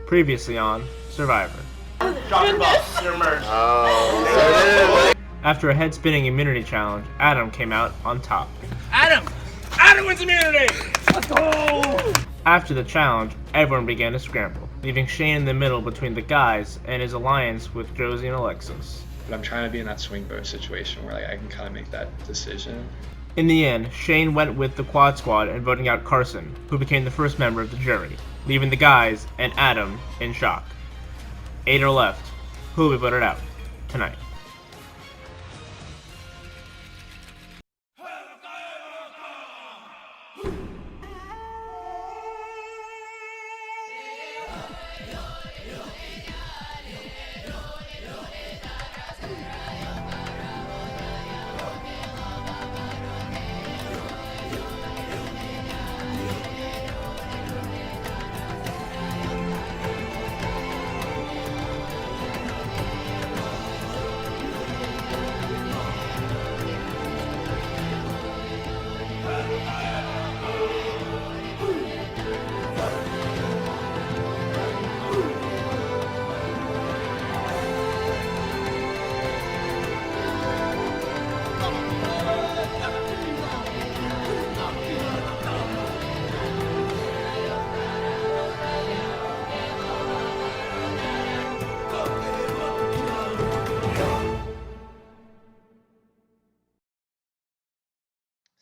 Previously on Survivor. Goodness. You're merged. After a head-spinning immunity challenge, Adam came out on top. Adam wins immunity. Let's go. After the challenge, everyone began to scramble, leaving Shane in the middle between the guys and his alliance with Josie and Alexis. But I'm trying to be in that swing vote situation where I can kind of make that decision. In the end, Shane went with the quad squad and voting out Carson, who became the first member of the jury, leaving the guys and Adam in shock. 8 are left. Who will be voted out tonight?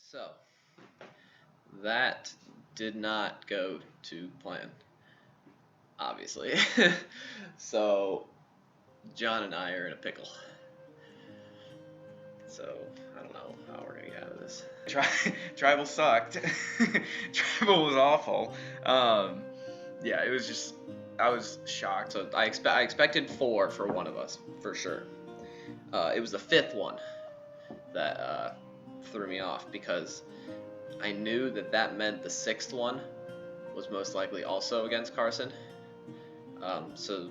So, that did not go to plan, obviously. So, John and I are in a pickle. So, I don't know how we're gonna get out of this. Tribal sucked. Tribal was awful. Yeah, it was just, I was shocked. So, I expected 4 for one of us, for sure. It was the 5th one that, threw me off because I knew that meant the 6th one was most likely also against Carson. So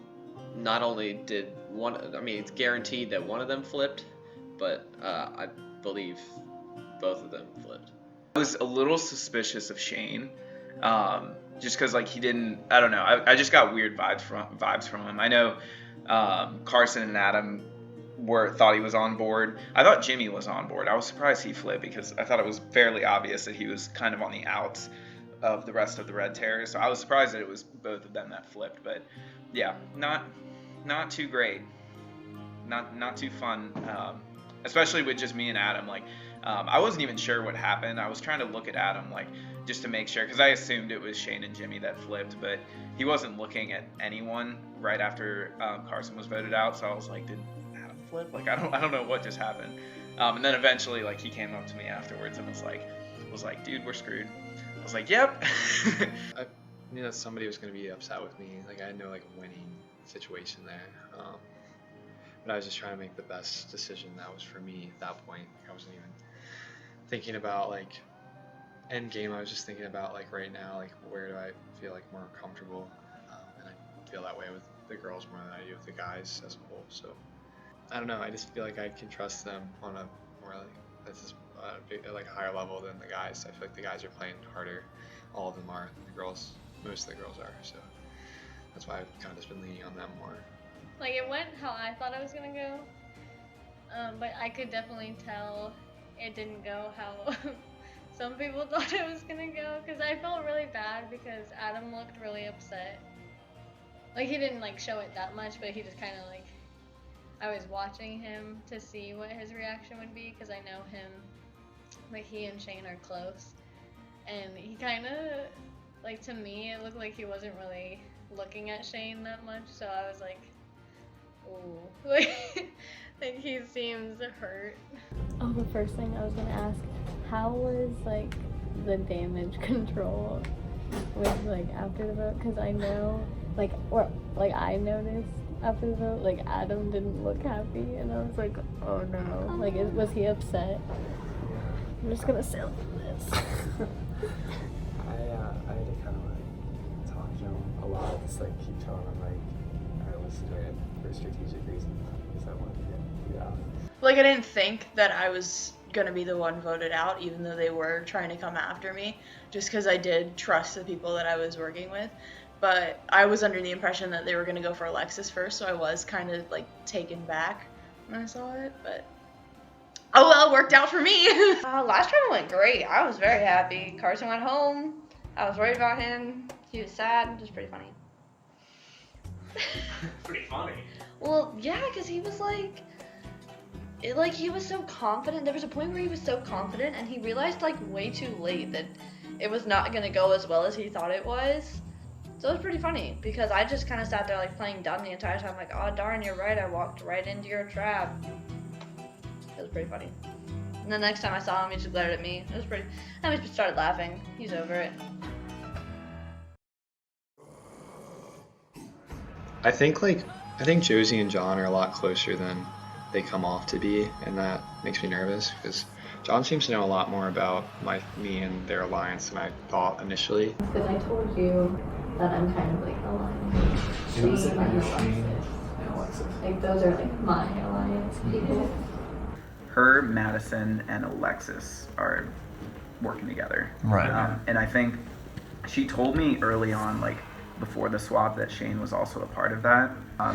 not only did it's guaranteed that one of them flipped, but I believe both of them flipped. I was a little suspicious of Shane, just because he didn't. I don't know. I just got weird vibes from him. I know Carson and Adam thought he was on board. I thought Jimmy was on board. I was surprised he flipped because I thought it was fairly obvious that he was kind of on the outs of the rest of the Red Terrors. So I was surprised that it was both of them that flipped. But yeah, not too great. Not too fun. Especially with just me and Adam. I wasn't even sure what happened. I was trying to look at Adam just to make sure, because I assumed it was Shane and Jimmy that flipped, but he wasn't looking at anyone right after Carson was voted out. So I was like, did Adam flip? I don't know what just happened. And then eventually he came up to me afterwards and was like, dude, we're screwed. I was like, yep. I knew that somebody was going to be upset with me. I had no winning situation there. But I was just trying to make the best decision that was for me at that point. I wasn't even thinking about end game. I was just thinking about right now, where do I feel more comfortable, and I feel that way with the girls more than I do with the guys as a whole. So I don't know. I just feel I can trust them on a more a higher level than the guys. I feel the guys are playing harder. All of them are. The girls, most of the girls are. So that's why I've kind of just been leaning on them more. It went how I thought it was gonna go, but I could definitely tell it didn't go how some people thought it was gonna go, because I felt really bad because Adam looked really upset. He didn't show it that much, but he just kind of I was watching him to see what his reaction would be, because I know him, he and Shane are close, and he kind of, to me, it looked like he wasn't really looking at Shane that much, so I was like, ooh, he seems hurt. Oh, the first thing I was gonna ask, how was the damage control with after the vote? Because I know I noticed after the vote Adam didn't look happy, and I was like, oh no, was he upset? I'm just gonna say this. I had to kind of talk to him a lot, just keep telling him I was doing it for strategic reasons, because I wanted to get you out. I didn't think that I was gonna be the one voted out, even though they were trying to come after me, just because I did trust the people that I was working with. but I was under the impression that they were gonna go for Alexis first, so I was kind of like taken back when I saw it, but oh well, it worked out for me. Last travel went great. I was very happy. Carson went home. I was worried about him. He was sad. It was pretty funny. Pretty funny. Well, yeah, because he was like, he was so confident. There was a point where he was so confident, and he realized like way too late that it was not gonna go as well as he thought it was. So it was pretty funny because I just kind of sat there like playing dumb the entire time, like, oh darn, you're right. I walked right into your trap. It was pretty funny. And the next time I saw him, he just glared at me. It was pretty. And we just started laughing. He's over it. I think Josie and John are a lot closer than they come off to be, and that makes me nervous because John seems to know a lot more about me and their alliance than I thought initially. Because I told you that I'm kind of like aligned. Who's it? and Shane Alexis. and Alexis. Like those are like my alliance people. Her, Madison, and Alexis are working together. Right. And I think she told me early on, like before the swap, that Shane was also a part of that.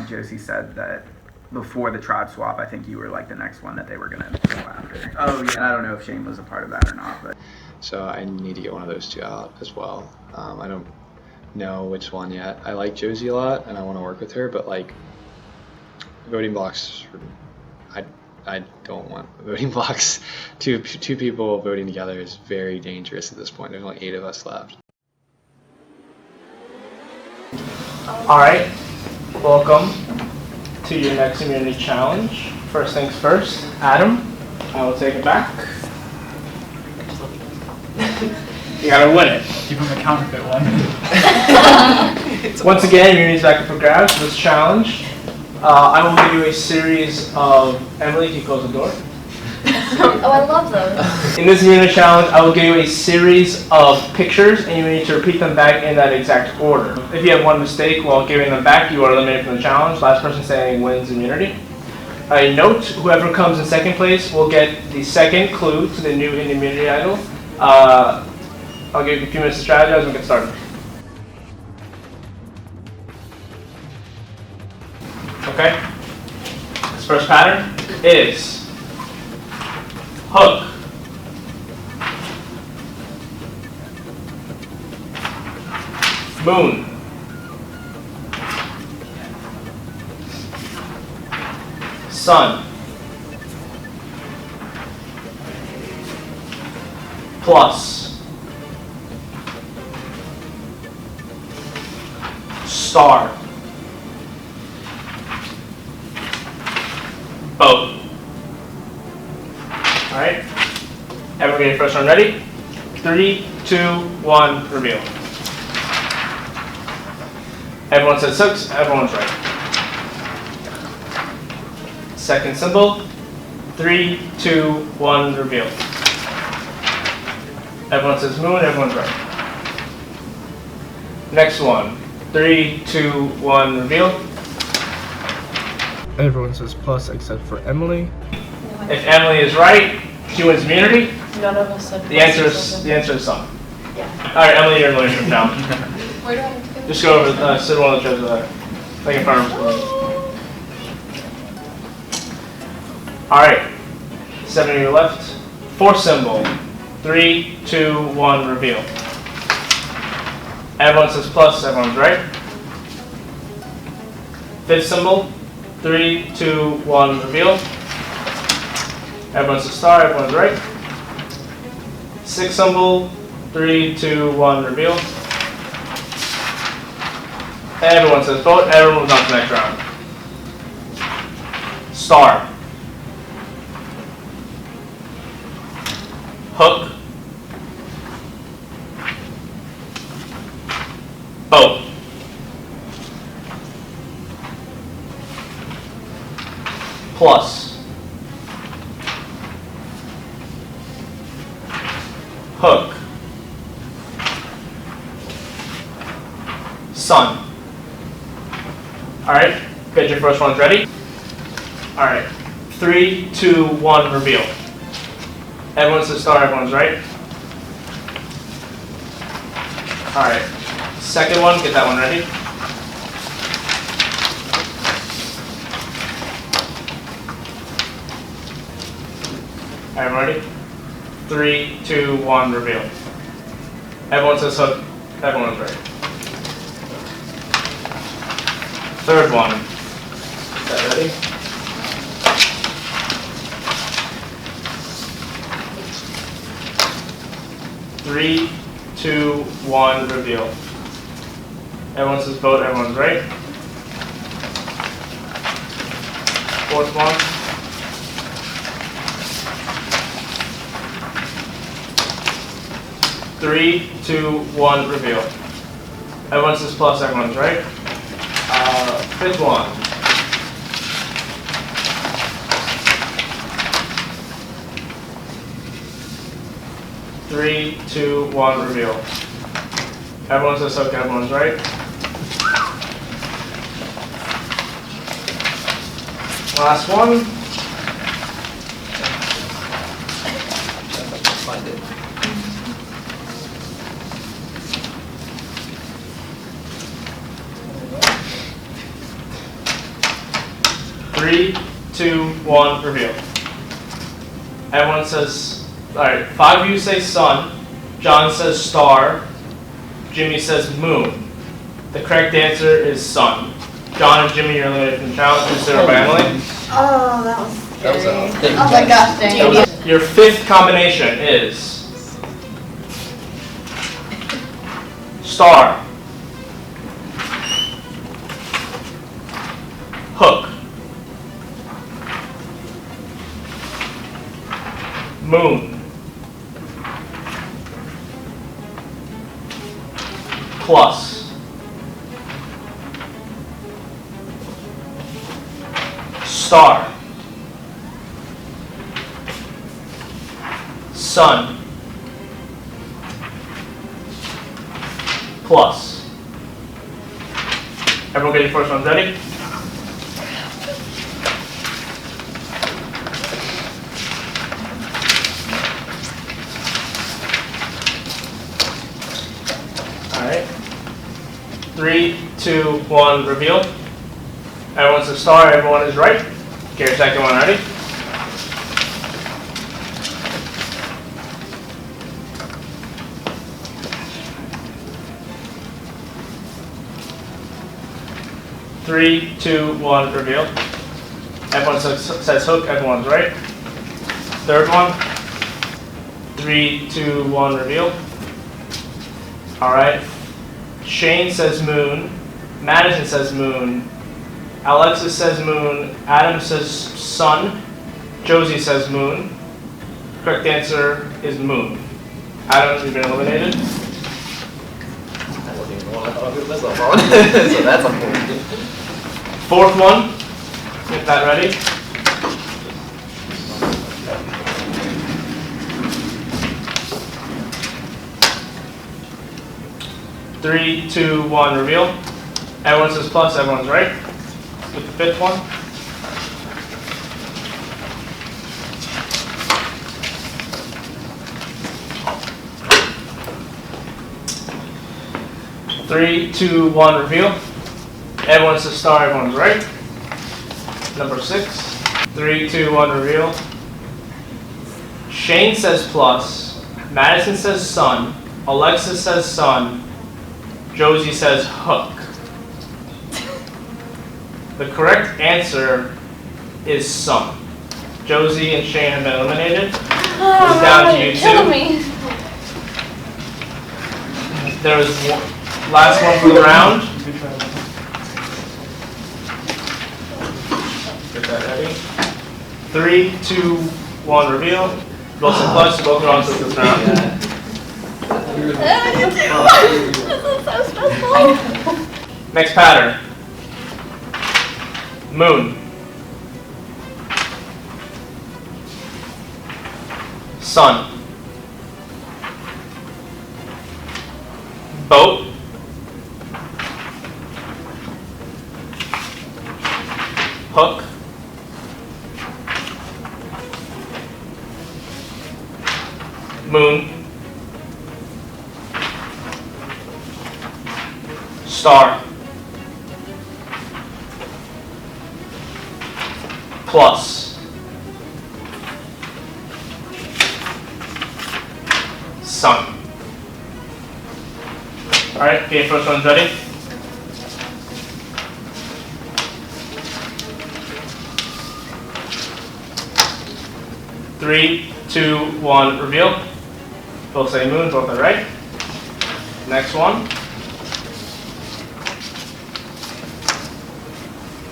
Josie said that before the tribe swap, I think you were like the next one that they were gonna go after. Oh yeah. And I don't know if Shane was a part of that or not, but So I need to get one of those two out as well. I don't know which one yet. I like Josie a lot and I want to work with her, but like voting blocks, I don't want voting blocks. Two people voting together is very dangerous at this point. There's only 8 of us left. Alright, welcome to your next immunity challenge. First things first, Adam, I will take it back. You gotta win it. Give him a counterfeit one. Once again, immunity's back up for grabs for this challenge. I will give you a series of... Emily, can you close the door? Oh, I love those. In this immunity challenge, I will give you a series of pictures, and you need to repeat them back in that exact order. If you have one mistake while giving them back, you are eliminated from the challenge. Last person standing wins immunity. A note, whoever comes in second place will get the second clue to the new immunity idol. I'll give you a few minutes to strategize and get started. Okay? This first pattern is hook, moon, sun, plus, star, boat. Alright? Everyone get your first one ready? 3, 2, 1, reveal. Everyone says 6, everyone's right. Second symbol. 3, 2, 1, reveal. Everyone says moon, everyone's right. Next one. 3, 2, 1, reveal. Everyone says plus except for Emily. If Emily is right, she wins immunity. None of us said The answer is sun. Yeah. Alright, Emily, you're in the living room now. Where do I have to go? Just go over, sit one of the chairs over there. Like in front of Alright. 7 to your left. Fourth symbol. 3, 2, 1, reveal. Everyone says plus, everyone's right. Fifth symbol. 3, 2, 1, reveal. Everyone says star, everyone's right. Sixth symbol. 3, 2, 1, reveal. Everyone says boat, everyone moves on to the next round. Star. Hook. Boat. Plus. Hook. Sun. Alright, get your first ones ready. Alright, 3, 2, 1, reveal. Everyone says star, everyone's right. Alright, Second one, get that one ready. Alright, ready? 3, 2, 1, reveal. Everyone says hook. Everyone's ready. Third one. Is that ready? Three, 2, 1, reveal. Everyone says vote. Everyone's right. Fourth one. Three, 2, 1, reveal. Everyone says plus, everyone's right. Fifth one. Three, 2, 1, reveal. Everyone says okay, everyone's right. Last one. Find it. Three, 2, 1, reveal. Everyone says, alright, 5 of you say sun, John says star, Jimmy says moon. The correct answer is sun. John and Jimmy are eliminated from the challenge, considered by Emily. Oh, that was scary. That was Oh my gosh, dang it. Your fifth combination is star, hook, moon, plus, star, sun, plus. Everyone get your first one ready? Alright. 3, 2, 1, reveal. Everyone's a star, everyone is right. Get your second one ready? Three, 2, 1, reveal. Everyone says hook, everyone's right. Third one. 3, 2, 1, reveal. Alright. Shane says moon. Madison says moon. Alexis says moon. Adam says sun. Josie says moon. Correct answer is moon. Adam, you've been eliminated. I wasn't even the one I thought it was on. So that's a point. Fourth one. Get that ready. Three, 2, 1, reveal. Everyone says plus, everyone's right. Get the fifth one. Three, 2, 1, reveal. Everyone says star, everyone's right. Number 6. 3, 2, 1, reveal. Shane says plus. Madison says sun. Alexis says sun. Josie says hook. The correct answer is sun. Josie and Shane have been eliminated. It's down to you Kill two. me. There was one, last one for the round. Get that ready. 3, 2, 1, reveal. Both say plus, both are on to this round. This is so stressful. Next pattern. Moon. Sun. Boat. Hook. Moon. Star. Plus. Sun. Alright, okay, first one's ready. Three, two, one, reveal. Both say moon, both are right. Next one.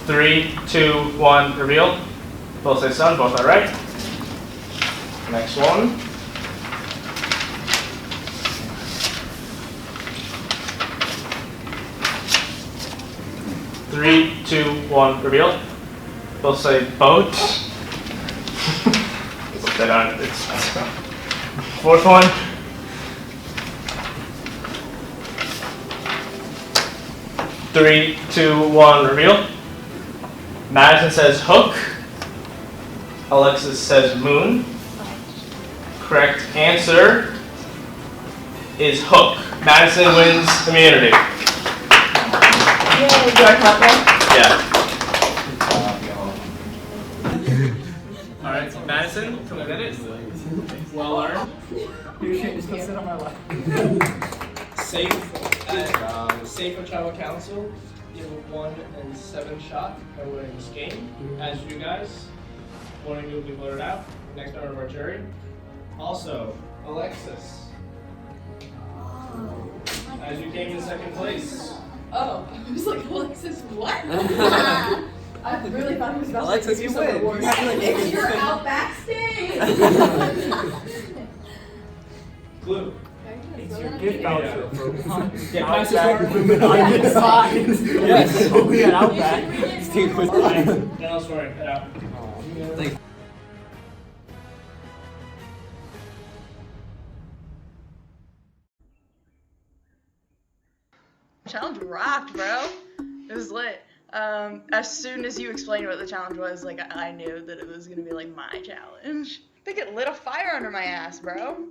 3, 2, 1, reveal. Both say sun, both are right. Next one. 3, 2, 1, reveal. Both say boat. It's fourth one. 3, 2, 1, reveal. Madison says hook. Alexis says moon. Correct answer is hook. Madison wins immunity. Yay, do I clap now? Yeah. Alright, so Madison, come get it. Well earned. You can't just sit on my lap. Safe at Safe Travel Council. You have a 1 in 7 shot at winning this game. As you guys, one of you will be voted out. Next member of our jury. Also, Alexis. As you came in second place. Oh, I was like, Alexis, what? I really thought he was about Alexis, to you give you some win. awards. You're out backstage. Glue. It's your gift voucher for Yeah, Outback Women on Good Signs. Yes, we at Outback. Steve was No, no, sorry, head out. Challenge rocked, bro. It was lit. As soon as you explained what the challenge was, like, I knew that it was gonna be like my challenge. I think it lit a fire under my ass, bro.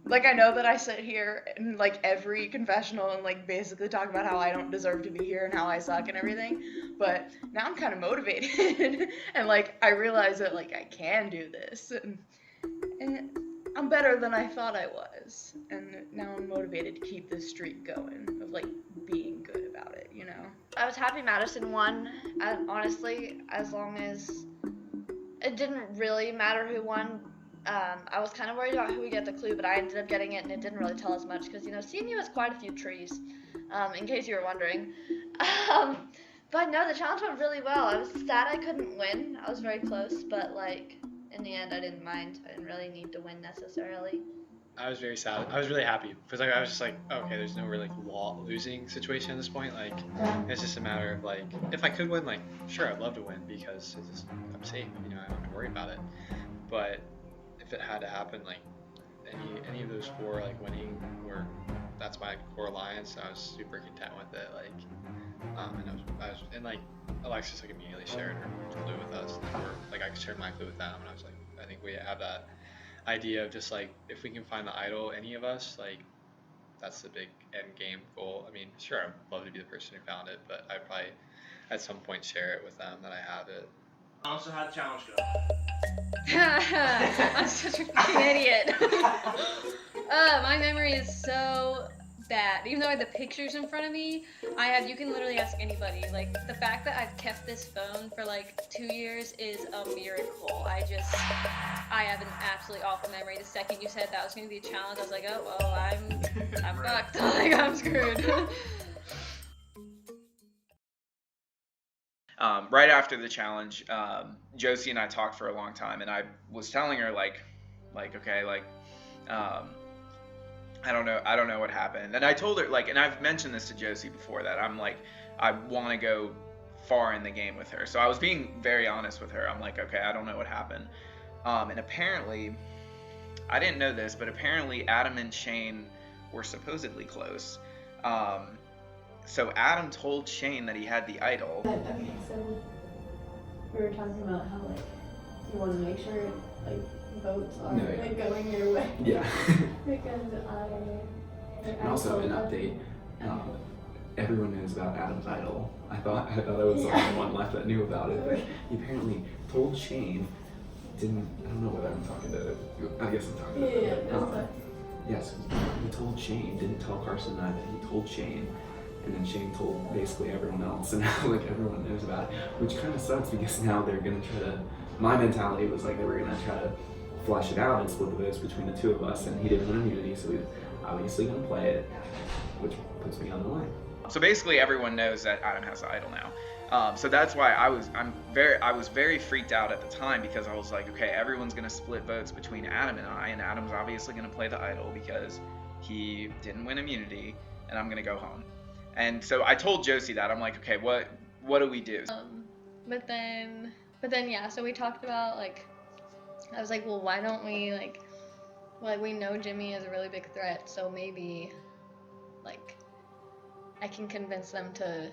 Like, I know that I sit here in like every confessional and like basically talk about how I don't deserve to be here and how I suck and everything, but now I'm kind of motivated and like I realize that like I can do this and I'm better than I thought I was, and now I'm motivated to keep this streak going of like being good about it, you know? I was happy Madison won, honestly, as long as it didn't really matter who won. I was kind of worried about who would get the clue, but I ended up getting it, and it didn't really tell us much, because, you know, CNU has quite a few trees, in case you were wondering. But no, the challenge went really well. I was sad I couldn't win. I was very close, but, like, in the end, I didn't mind. I didn't really need to win necessarily. I was very sad. I was really happy because like I was just like, okay, there's no really losing situation at this point. Like, it's just a matter of like, if I could win, like, sure, I'd love to win because it's just, I'm safe. You know, I don't have to worry about it. But if it had to happen, like any of those four, like winning, were that's my core alliance. I was super content with it. Like, and and like Alexis like immediately shared her clue with us, or like I shared my clue with them, and I was like, I think we have that idea of just like if we can find the idol, any of us, like that's the big end game goal. I mean, sure, I'd love to be the person who found it, but I'd probably at some point share it with them that I have it. Also, how'd the challenge go? I'm such a fucking idiot. My memory is so bad. Even though I had the pictures in front of me, you can literally ask anybody. Like, the fact that I've kept this phone for like 2 years is a miracle. I have an absolutely awful memory. The second you said that was going to be a challenge, I was like, oh, well, I'm fucked. Like, I'm screwed. Right after the challenge, Josie and I talked for a long time, and I was telling her like, okay, like, I don't know what happened, and I told her like, and I've mentioned this to Josie before that I'm like, I want to go far in the game with her, so I was being very honest with her. I'm like, okay, I don't know what happened, and apparently, I didn't know this, but apparently Adam and Shane were supposedly close. So Adam told Shane that he had the idol. Okay, so we were talking about how like you want to make sure like votes are like going your way. Yeah. Because And also an update. everyone knows about Adam's idol. I thought I was the only one left that knew about it, but he apparently told Shane. I don't know whether I'm talking to. I guess I'm talking to. Yes, he told Shane. Didn't tell Carson that. He told Shane, and then Shane told basically everyone else, and now like everyone knows about it, which kind of sucks because now they're gonna try to. My mentality was like they were gonna try to flush it out and split the votes between the two of us, and he didn't win immunity, so he's obviously gonna play it, which puts me on the line. So basically, everyone knows that Adam has the idol now. So that's why I was very freaked out at the time, because I was like, okay, everyone's gonna split votes between Adam and I, and Adam's obviously gonna play the idol because he didn't win immunity, and I'm gonna go home. And so I told Josie that. I'm like, okay, what do we do? But then yeah. So we talked about like, I was like, well, why don't we like we know Jimmy is a really big threat, so maybe like I can convince them to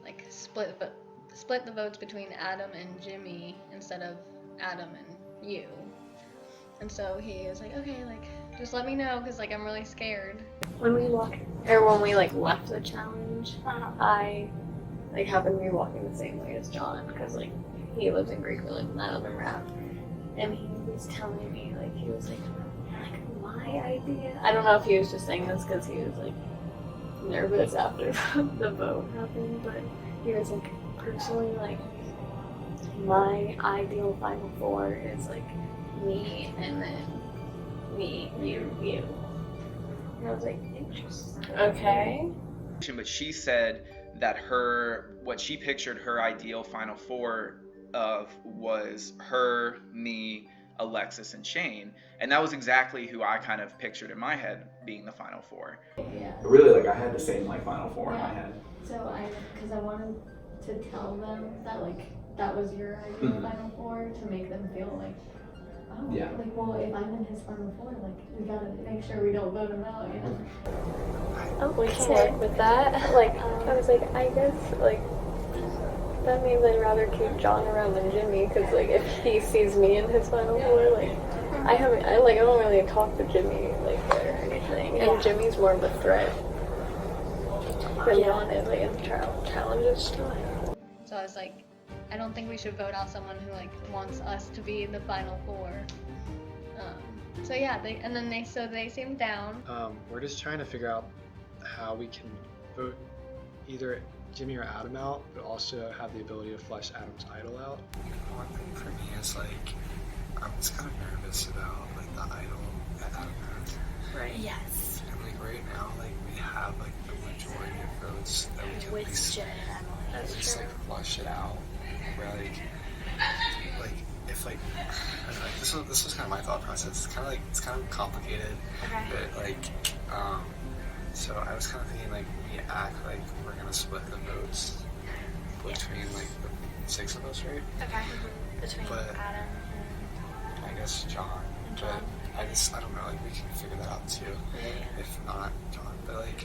like split the votes between Adam and Jimmy instead of Adam and you. And so he was like, okay, like just let me know, because like I'm really scared. When we left the challenge, I like happened to be walking the same way as John, because like he lives in Greek Village and that other route, and he was telling me like he was like my idea. I don't know if he was just saying this because he was like nervous after the vote happened, but he was like, personally, like my ideal final four is like me, and then me, you. And I was like, interesting. Okay. But she said that what she pictured her ideal final four of was her, me, Alexis, and Shane, and that was exactly who I kind of pictured in my head being the final four. Yeah. Really, like I had the same like final four in my head. So because I wanted to tell them that like that was your ideal final four, to make them feel like, oh, yeah, like, well, if I'm in his final four, like we gotta make sure we don't vote him out, you know. Oh, we can work with that. Like, I was like, I guess like that means I'd rather keep John around than Jimmy, because like if he sees me in his final four, like I don't really talk to Jimmy like or anything, and Jimmy's more of a threat than John is like in the challenges stuff. So I was like, I don't think we should vote out someone who like wants us to be the final four. So yeah, they seemed down. We're just trying to figure out how we can vote either Jimmy or Adam out, but also have the ability to flush Adam's idol out. One thing for me is like I'm just kind of nervous about like the idol that Adam has. Right. Yes. And like right now, like we have like the majority of votes that we can at least just like flush it out. Where like if like I don't know, this was kind of my thought process. It's kind of complicated, but like so I was kind of thinking like we act like we're gonna split the votes between like the six of us, right? Okay. Between Adam and I guess John. But I don't know, like we can figure that out too. If not John, but like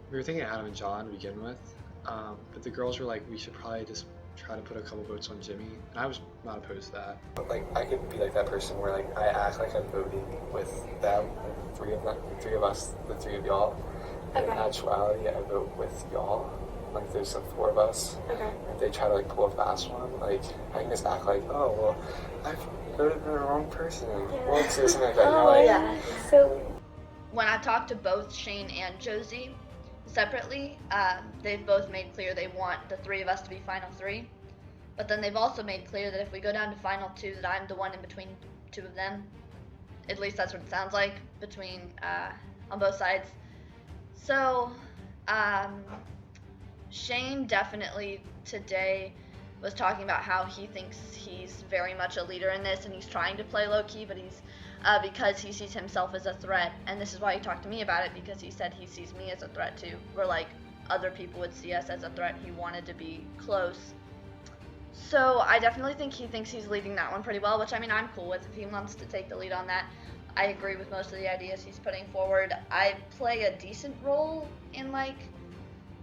we were thinking Adam and John to begin with, but the girls were like, we should probably just try to put a couple votes on Jimmy, and I was not opposed to that. But like I could be like that person where like I act like I'm voting with them, three of us, the three of y'all. In actuality, I vote with y'all. Like there's the four of us. If they try to like pull a fast one, like I can just act like, oh well, I voted for the wrong person. Well, say something like that. You know, like, So When I talked to both Shane and Josie separately, they've both made clear they want the three of us to be final three. But then they've also made clear that if we go down to final two, that I'm the one in between two of them. At least that's what it sounds like between on both sides. So, Shane definitely today was talking about how he thinks he's very much a leader in this, and he's trying to play low-key, but he's because he sees himself as a threat. And this is why he talked to me about it, because he said he sees me as a threat too, where like other people would see us as a threat. He wanted to be close. So I definitely think he thinks he's leading that one pretty well, which I mean I'm cool with if he wants to take the lead on that. I agree with most of the ideas he's putting forward. I play a decent role in like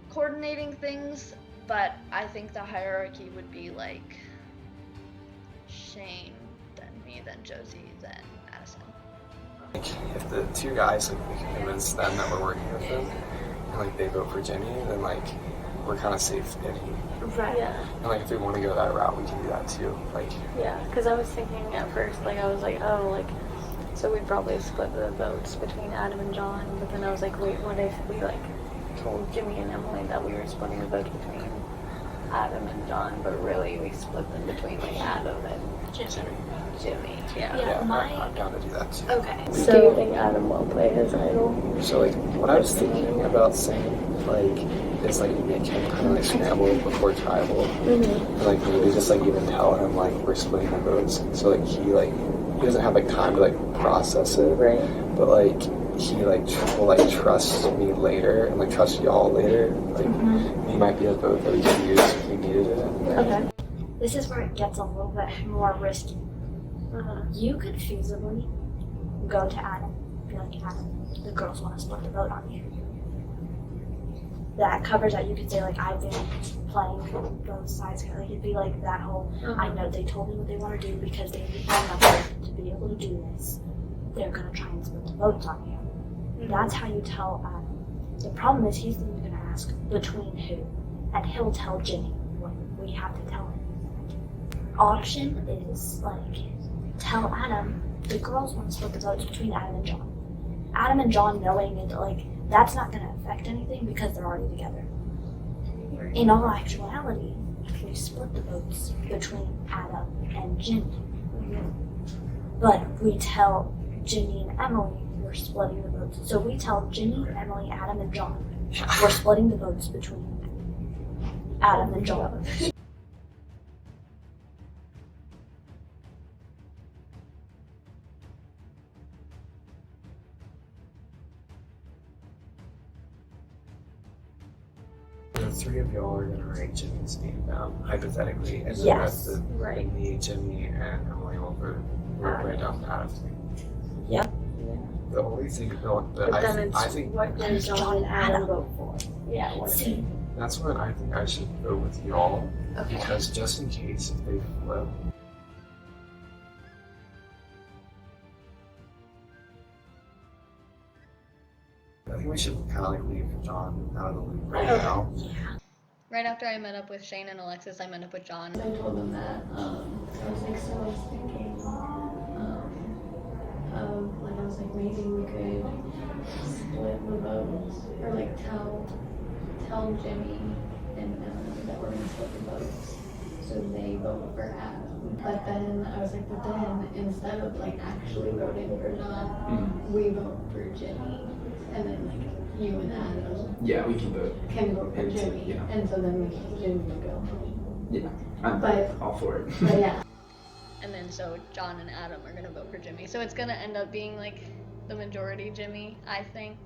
coordinating things, but I think the hierarchy would be like Shane, then me, then Josie, then Addison. Like if the two guys, like we can convince them that we're working with them, and like they vote for Jenny, then like we're kind of safe any. Right. Yeah. And like if we want to go that route, we can do that too. Like. Yeah, because I was thinking at first, like I was like, oh, like so we'd probably split the votes between Adam and John, but then I was like, wait, what if we like told Jimmy and Emily that we were splitting the votes between Adam and John, but really we split them between like Adam and Jimmy. Yeah. Yeah, I'm down to do that too. Okay. So do you think Adam will play his idol? So like what I was thinking about saying like is like make him kind of like scramble before tribal, and like maybe just like even tell him like we're splitting the votes, so like he doesn't have like time to like process it, right? But like he like will like trust me later and like trust y'all later. Like he might be a vote that we could use if we needed it. Okay. This is where it gets a little bit more risky. You could feasibly go to Adam, be like, Adam, the girls want to split the vote on you. That covers that. You could say, like, I've been playing both sides. Like, it'd be like that whole, I know they told me what they want to do because they need enough to be able to do this. They're going to try and split the votes on you. That's how you tell Adam. The problem is he's going to ask between who, and he'll tell Jimmy what we have to tell him. Option is, like, tell Adam the girls want to split the votes between Adam and John. Adam and John knowing it, like, that's not going to affect anything because they're already together. In all actuality, if we split the votes between Adam and Jimmy, but we tell Jimmy and Emily we're splitting the votes. So we tell Jimmy, Emily, Adam, and John we're splitting the votes between Adam and John. The three of y'all are gonna write Jimmy's name down, hypothetically, and then Yes. the rest of me, Jimmy, and Emily will write down Adam's name. Yep. The only thing, But then it's I think what does John and Adam vote for? Yeah. What See, that's when I think I should go with y'all, because just in case if they flip. I think we should kind of like leave John out of the loop right now. Right after I met up with Shane and Alexis, I met up with John. I told them that, I was like, so I was thinking, of, like, I was like, maybe we could split the votes, or like tell Jimmy and Emily that we're gonna split the votes, so they vote for Adam. But then I was like, but then instead of like actually voting for John, we vote for Jimmy, and then like you and Adam Yeah, we can vote. can vote for And Jimmy, yeah. and so then Jimmy will go home. Yeah, I'm But- all for it. But yeah. And then so John and Adam are gonna vote for Jimmy. So it's gonna end up being like the majority Jimmy, I think.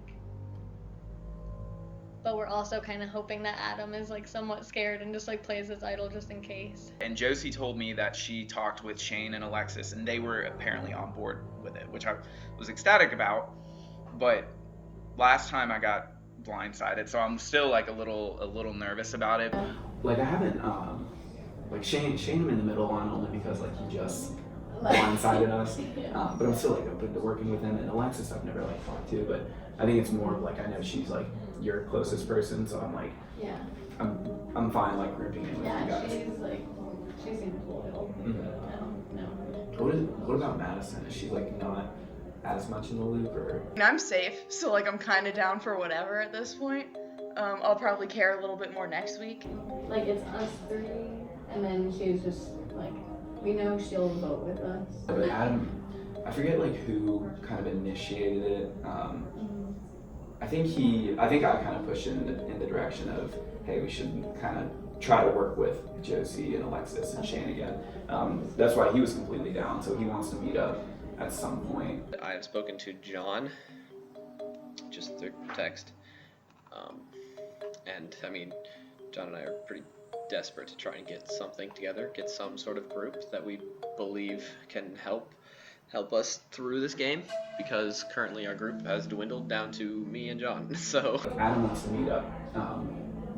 But we're also kind of hoping that Adam is like somewhat scared and just like plays his idol just in case. And Josie told me that she talked with Shane and Alexis, and they were apparently on board with it, which I was ecstatic about. But last time I got blindsided, so I'm still like a little nervous about it. Like I haven't, like Shane I'm in the middle on only because like he just blindsided us. But I'm still like open to working with him. And Alexis I've never like talked to, but I think it's more of like I know she's like your closest person, so I'm like Yeah. I'm fine like grouping in with you guys. She seems loyal. I don't know. What about Madison? Is she like not as much in the loop or? I'm safe, so like I'm kind of down for whatever at this point. I'll probably care a little bit more next week. Like it's us three, and then she's just like, we know she'll vote with us. But Adam, I forget like who kind of initiated it. I think I kind of pushed in the direction of, hey, we should kind of try to work with Josie and Alexis and Shane again. That's why he was completely down, so he wants to meet up at some point. I have spoken to John, just through text, and I mean, John and I are pretty desperate to try and get something together, get some sort of group that we believe can help us through this game, because currently our group has dwindled down to me and John. So Adam wants to meet up,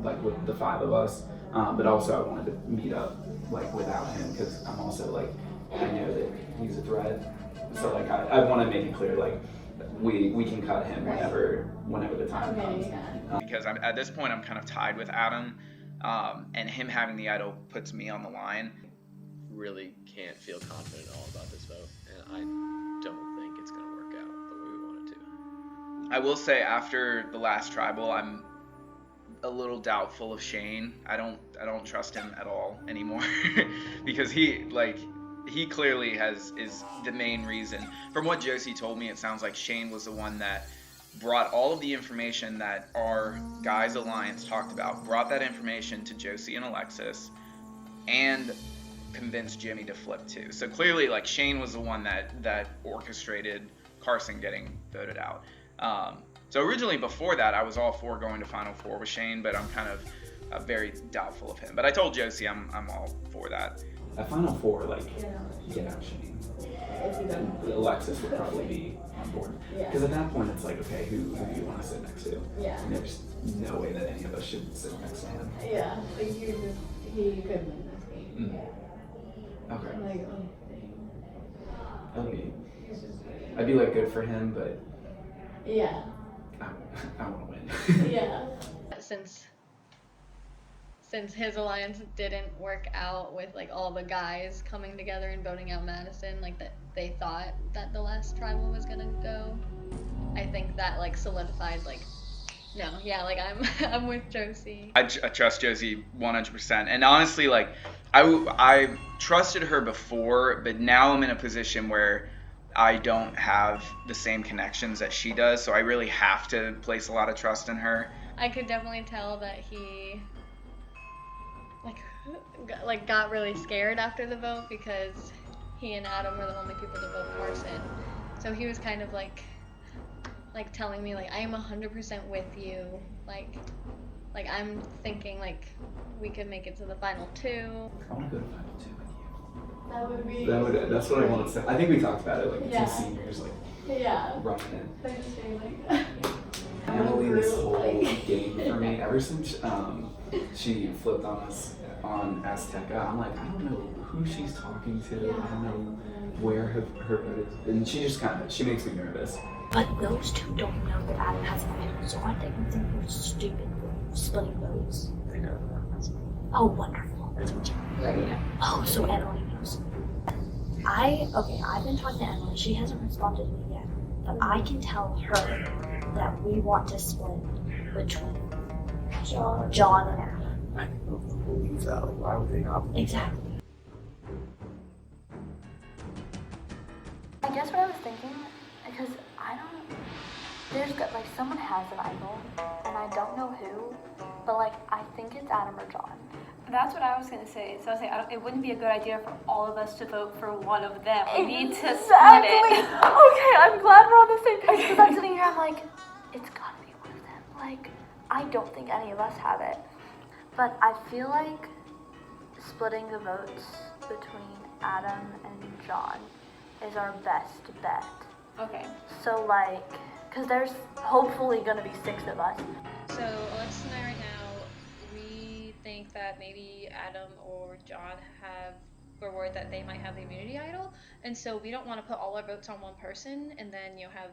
like with the five of us, but also I wanted to meet up like without him, because I'm also like, I know that he's a threat. So like I want to make it clear like we can cut him whenever the time comes. Because at this point I'm kind of tied with Adam, and him having the idol puts me on the line. Really can't feel confident at all about this vote, and I don't think it's gonna work out the way we want it to. I will say after the last tribal, I'm a little doubtful of Shane. I don't trust him at all anymore because he clearly is the main reason. From what Josie told me, it sounds like Shane was the one that brought all of the information that our Guys Alliance talked about, brought that information to Josie and Alexis, and convinced Jimmy to flip too. So clearly, like, Shane was the one that orchestrated Carson getting voted out. So originally, before that, I was all for going to Final Four with Shane, but I'm kind of very doubtful of him. But I told Josie I'm all for that. At Final Four, like, get out Shane. And Alexis would probably be on board. Because at that point, it's like, okay, who do you want to sit next to? Yeah. And there's no way that any of us should sit next to him. Yeah, like he could win this game. Okay. Like, I'd be like good for him, but yeah. I want to win. Yeah. Since his alliance didn't work out with like all the guys coming together and voting out Madison, like that they thought that the last tribal was gonna go, I think that like solidified like, no, yeah, like I'm with Josie. I trust Josie 100%, and honestly, like I trusted her before, but now I'm in a position where I don't have the same connections that she does, so I really have to place a lot of trust in her. I could definitely tell that he got really scared after the vote because he and Adam were the only people to vote Carson. So he was kind of like telling me like I am 100% with you. Like I'm thinking like we could make it to the final two. I want to go to Final Two with you. That would be. That's what I want to say. I think we talked about it, like the two seniors, like running in. They're just saying like. Emily, this whole game for me, ever since she flipped on us on Azteca, I'm like, I don't know who she's talking to. I don't know where her vote is, and she makes me nervous. But those two don't know that Adam has a vote, so I think we're stupid for splitting votes. They know. Oh, wonderful. Oh, so Emily knows. I've been talking to Emily. She hasn't responded to me yet, but I can tell her that we want to split between John and Adam. I don't believe that. Like, why would they not? Exactly. I guess what I was thinking, because like someone has an idol, and I don't know who, but like I think it's Adam or John. That's what I was going to say. So I was saying, it wouldn't be a good idea for all of us to vote for one of them. We need to split it. Okay, I'm glad we're on the same page, because I'm sitting here, I'm like, it's gotta be one of them. Like, I don't think any of us have it. But I feel like splitting the votes between Adam and John is our best bet. Okay. So like, because there's hopefully gonna be 6 of us. So Alexis and I right now, we think that maybe Adam or John we're worried that they might have the immunity idol, and so we don't want to put all our votes on one person and then have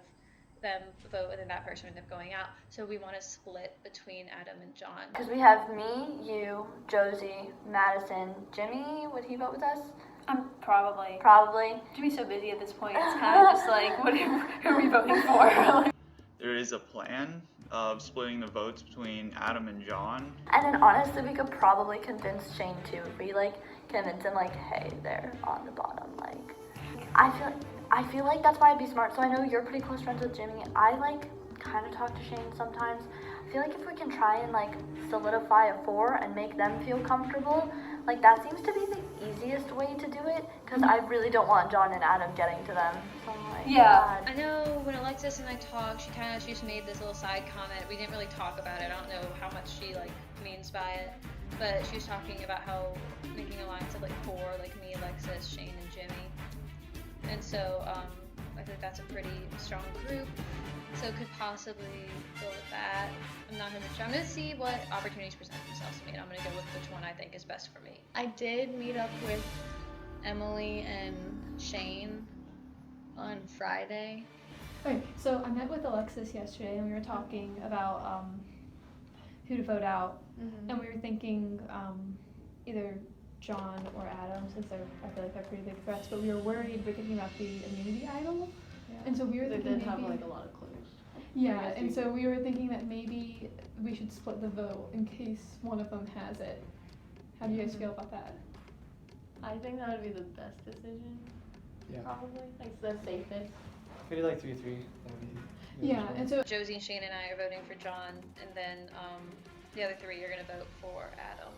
them vote and then that person end up going out. So we want to split between Adam and John. Because we have me, you, Josie, Madison, Jimmy. Would he vote with us? Probably. Jimmy's so busy at this point. It's kind of just like, who are we voting for? There is a plan of splitting the votes between Adam and John. And then honestly, we could probably convince Shane too. If we convince him hey, they're on the bottom. I feel like that's why I'd be smart. So I know you're pretty close friends with Jimmy. I kind of talk to Shane sometimes. I feel like if we can try and solidify a 4 and make them feel comfortable, that seems to be the easiest way to do it. Because I really don't want John and Adam getting to them. So I'm like, yeah. I know when Alexis and I talked, she just made this little side comment. We didn't really talk about it. I don't know how much she means by it, but she was talking about how making an alliance of 4, me, Alexis, Shane, and Jimmy. And so I think that's a pretty strong group. So could possibly go with that. I'm not 100% sure. I'm gonna see what opportunities present themselves to me, and I'm gonna go with which one I think is best for me. I did meet up with Emily and Shane on Friday, Okay, so I met with Alexis yesterday and we were talking about who to vote out, and we were thinking either John or Adam, since I feel like they're pretty big threats, but we were worried, we're thinking about the immunity idol, and so we were thinking did have maybe, like a lot of clues. yeah, and so we were thinking that maybe we should split the vote in case one of them has it. How do you guys feel about that? I think that would be the best decision. Yeah. Probably. Like the safest. If we did like 3-3, that would be. Yeah, and so Josie and Shane and I are voting for John, and then the other three are gonna vote for Adam.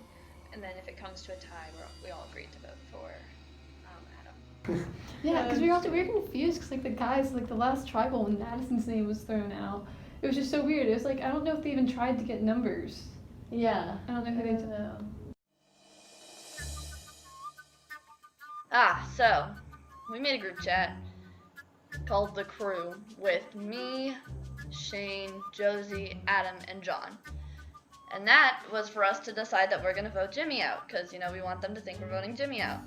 And then if it comes to a tie, we all agreed to vote for Adam. yeah, because we were confused because like the guys, like the last tribal when Madison's name was thrown out, it was just so weird. It was like I don't know if they even tried to get numbers. Yeah. I don't know who they did. So we made a group chat called The Crew with me, Shane, Josie, Adam, and John. And that was for us to decide that we're going to vote Jimmy out because, you know, we want them to think we're voting Jimmy out.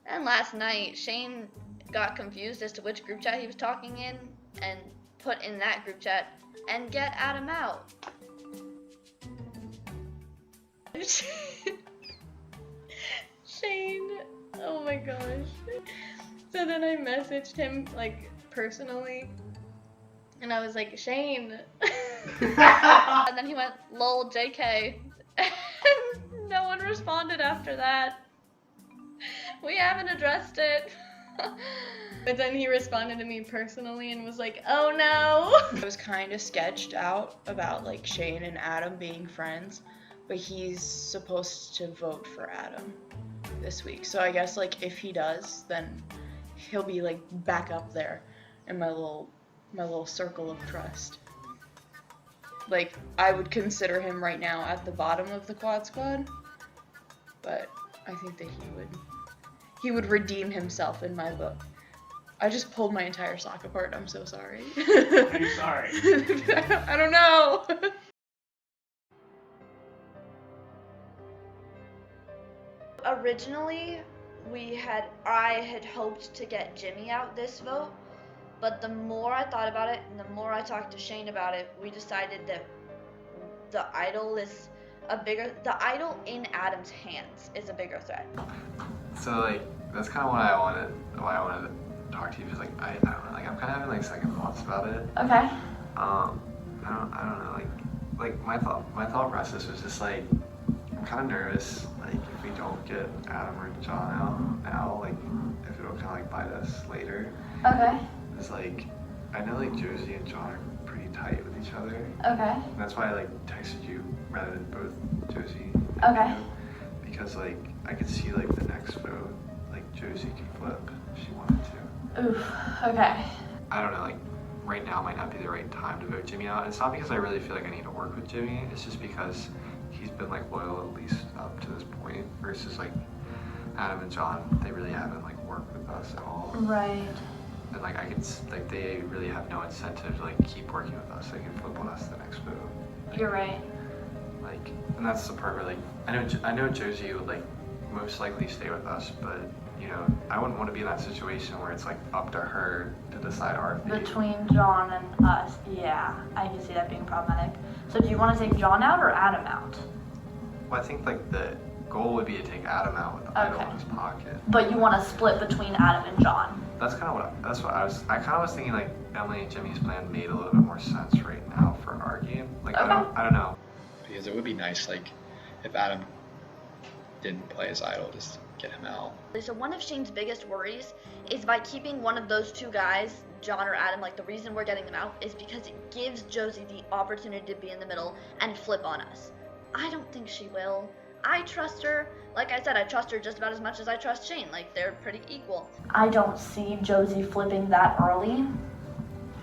And last night, Shane got confused as to which group chat he was talking in and put in that group chat and get Adam out. Shane, oh my gosh. So then I messaged him like personally and I was like, Shane. And then he went, lol, JK. And no one responded after that. We haven't addressed it. But then he responded to me personally and was like, oh no. It was kind of sketched out about like Shane and Adam being friends, but he's supposed to vote for Adam this week. So I guess like if he does, then he'll be like back up there in my little circle of trust. Like I would consider him right now at the bottom of the quad squad, but I think that he would redeem himself in my book. I just pulled my entire sock apart. I'm so sorry. Are you sorry? I don't know. Originally, I had hoped to get Jimmy out this vote, but the more I thought about it and the more I talked to Shane about it, we decided that the idol in Adam's hands is a bigger threat. So like that's kind of why I wanted to talk to you, because like I don't know, like I'm kind of having like second thoughts about it. Okay. I don't know, like my thought process was just like I'm kind of nervous, like if we don't get Adam or John out now, like if it'll kind of like bite us later. Okay. It's like I know like Josie and John are pretty tight with each other. Okay. And that's why I like texted you rather than both Josie. Okay. Because like I could see like the next vote, like Josie could flip if she wanted to. Oof. Okay. I don't know, like right now might not be the right time to vote Jimmy out. It's not because I really feel like I need to work with Jimmy. It's just because he's been like loyal at least up to this point, versus like Adam and John. They really haven't like worked with us at all. Right. And like like they really have no incentive to like keep working with us. They can flip on us the next vote. You're right. Like, and that's the part where like I know Josie would like most likely stay with us, but you know I wouldn't want to be in that situation where it's like up to her to decide our fate. Between John and us, yeah, I can see that being problematic. So do you want to take John out or Adam out? Well, I think like the goal would be to take Adam out with the idol in his pocket. But you want to split between Adam and John? That's kind of what I kind of was thinking. Like Emily and Jimmy's plan made a little bit more sense right now for our game. Like I don't know. Because it would be nice like if Adam didn't play his idol, just to get him out. So one of Shane's biggest worries is by keeping one of those two guys, John or Adam, like the reason we're getting them out is because it gives Josie the opportunity to be in the middle and flip on us. I don't think she will. I trust her. Like I said, I trust her just about as much as I trust Shane. Like they're pretty equal. I don't see Josie flipping that early.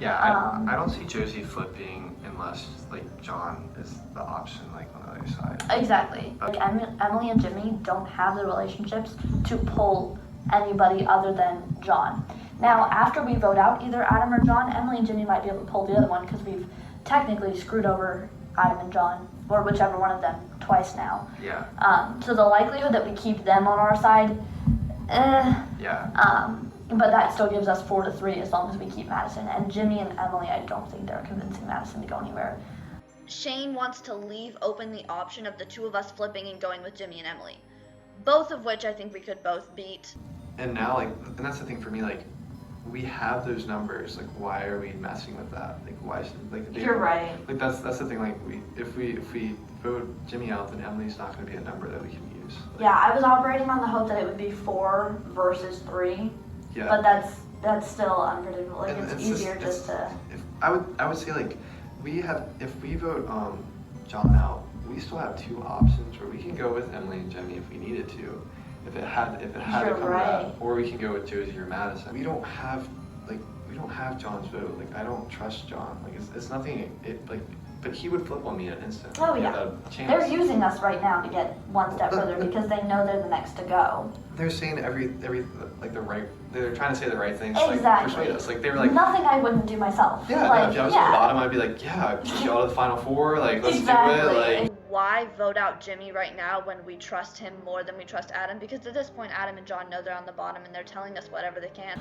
Yeah, I don't see Josie flipping unless like John is the option like on the other side. Exactly. Like Emily and Jimmy don't have the relationships to pull anybody other than John. Now, after we vote out either Adam or John, Emily and Jimmy might be able to pull the other one because we've technically screwed over Adam and John, or whichever one of them, twice now. Yeah. So the likelihood that we keep them on our side, Yeah. But that still gives us 4-3 as long as we keep Madison. And Jimmy and Emily, I don't think they're convincing Madison to go anywhere. Shane wants to leave open the option of the two of us flipping and going with Jimmy and Emily. Both of which I think we could both beat. And now, like, and that's the thing for me, like, we have those numbers. Like, why are we messing with that? Like, why should, like, You're right. Like, that's the thing. Like, if we vote Jimmy out, then Emily's not going to be a number that we can use. Like, Yeah, I was operating on the hope that it would be 4 versus 3. Yeah. But that's still unpredictable. Like, And it's easier just to. I would say, like, if we vote John out, we still have 2 options where we can go with Emily and Jimmy if we needed to. If it had to come to that, or we can go with Josie or Madison. We don't have John's vote. Like, I don't trust John. Like, it's nothing. But he would flip on me in an instant. Oh yeah. They're using us right now to get one step further because they know they're the next to go. They're saying they're trying to say the right things. Exactly. Like, persuade us. Like, they were like, nothing I wouldn't do myself. yeah, like, no, if I was at the bottom, I'd be like, yeah, get y'all to the Final Four. Like, let's do it. Like, why vote out Jimmy right now when we trust him more than we trust Adam? Because at this point, Adam and John know they're on the bottom and they're telling us whatever they can.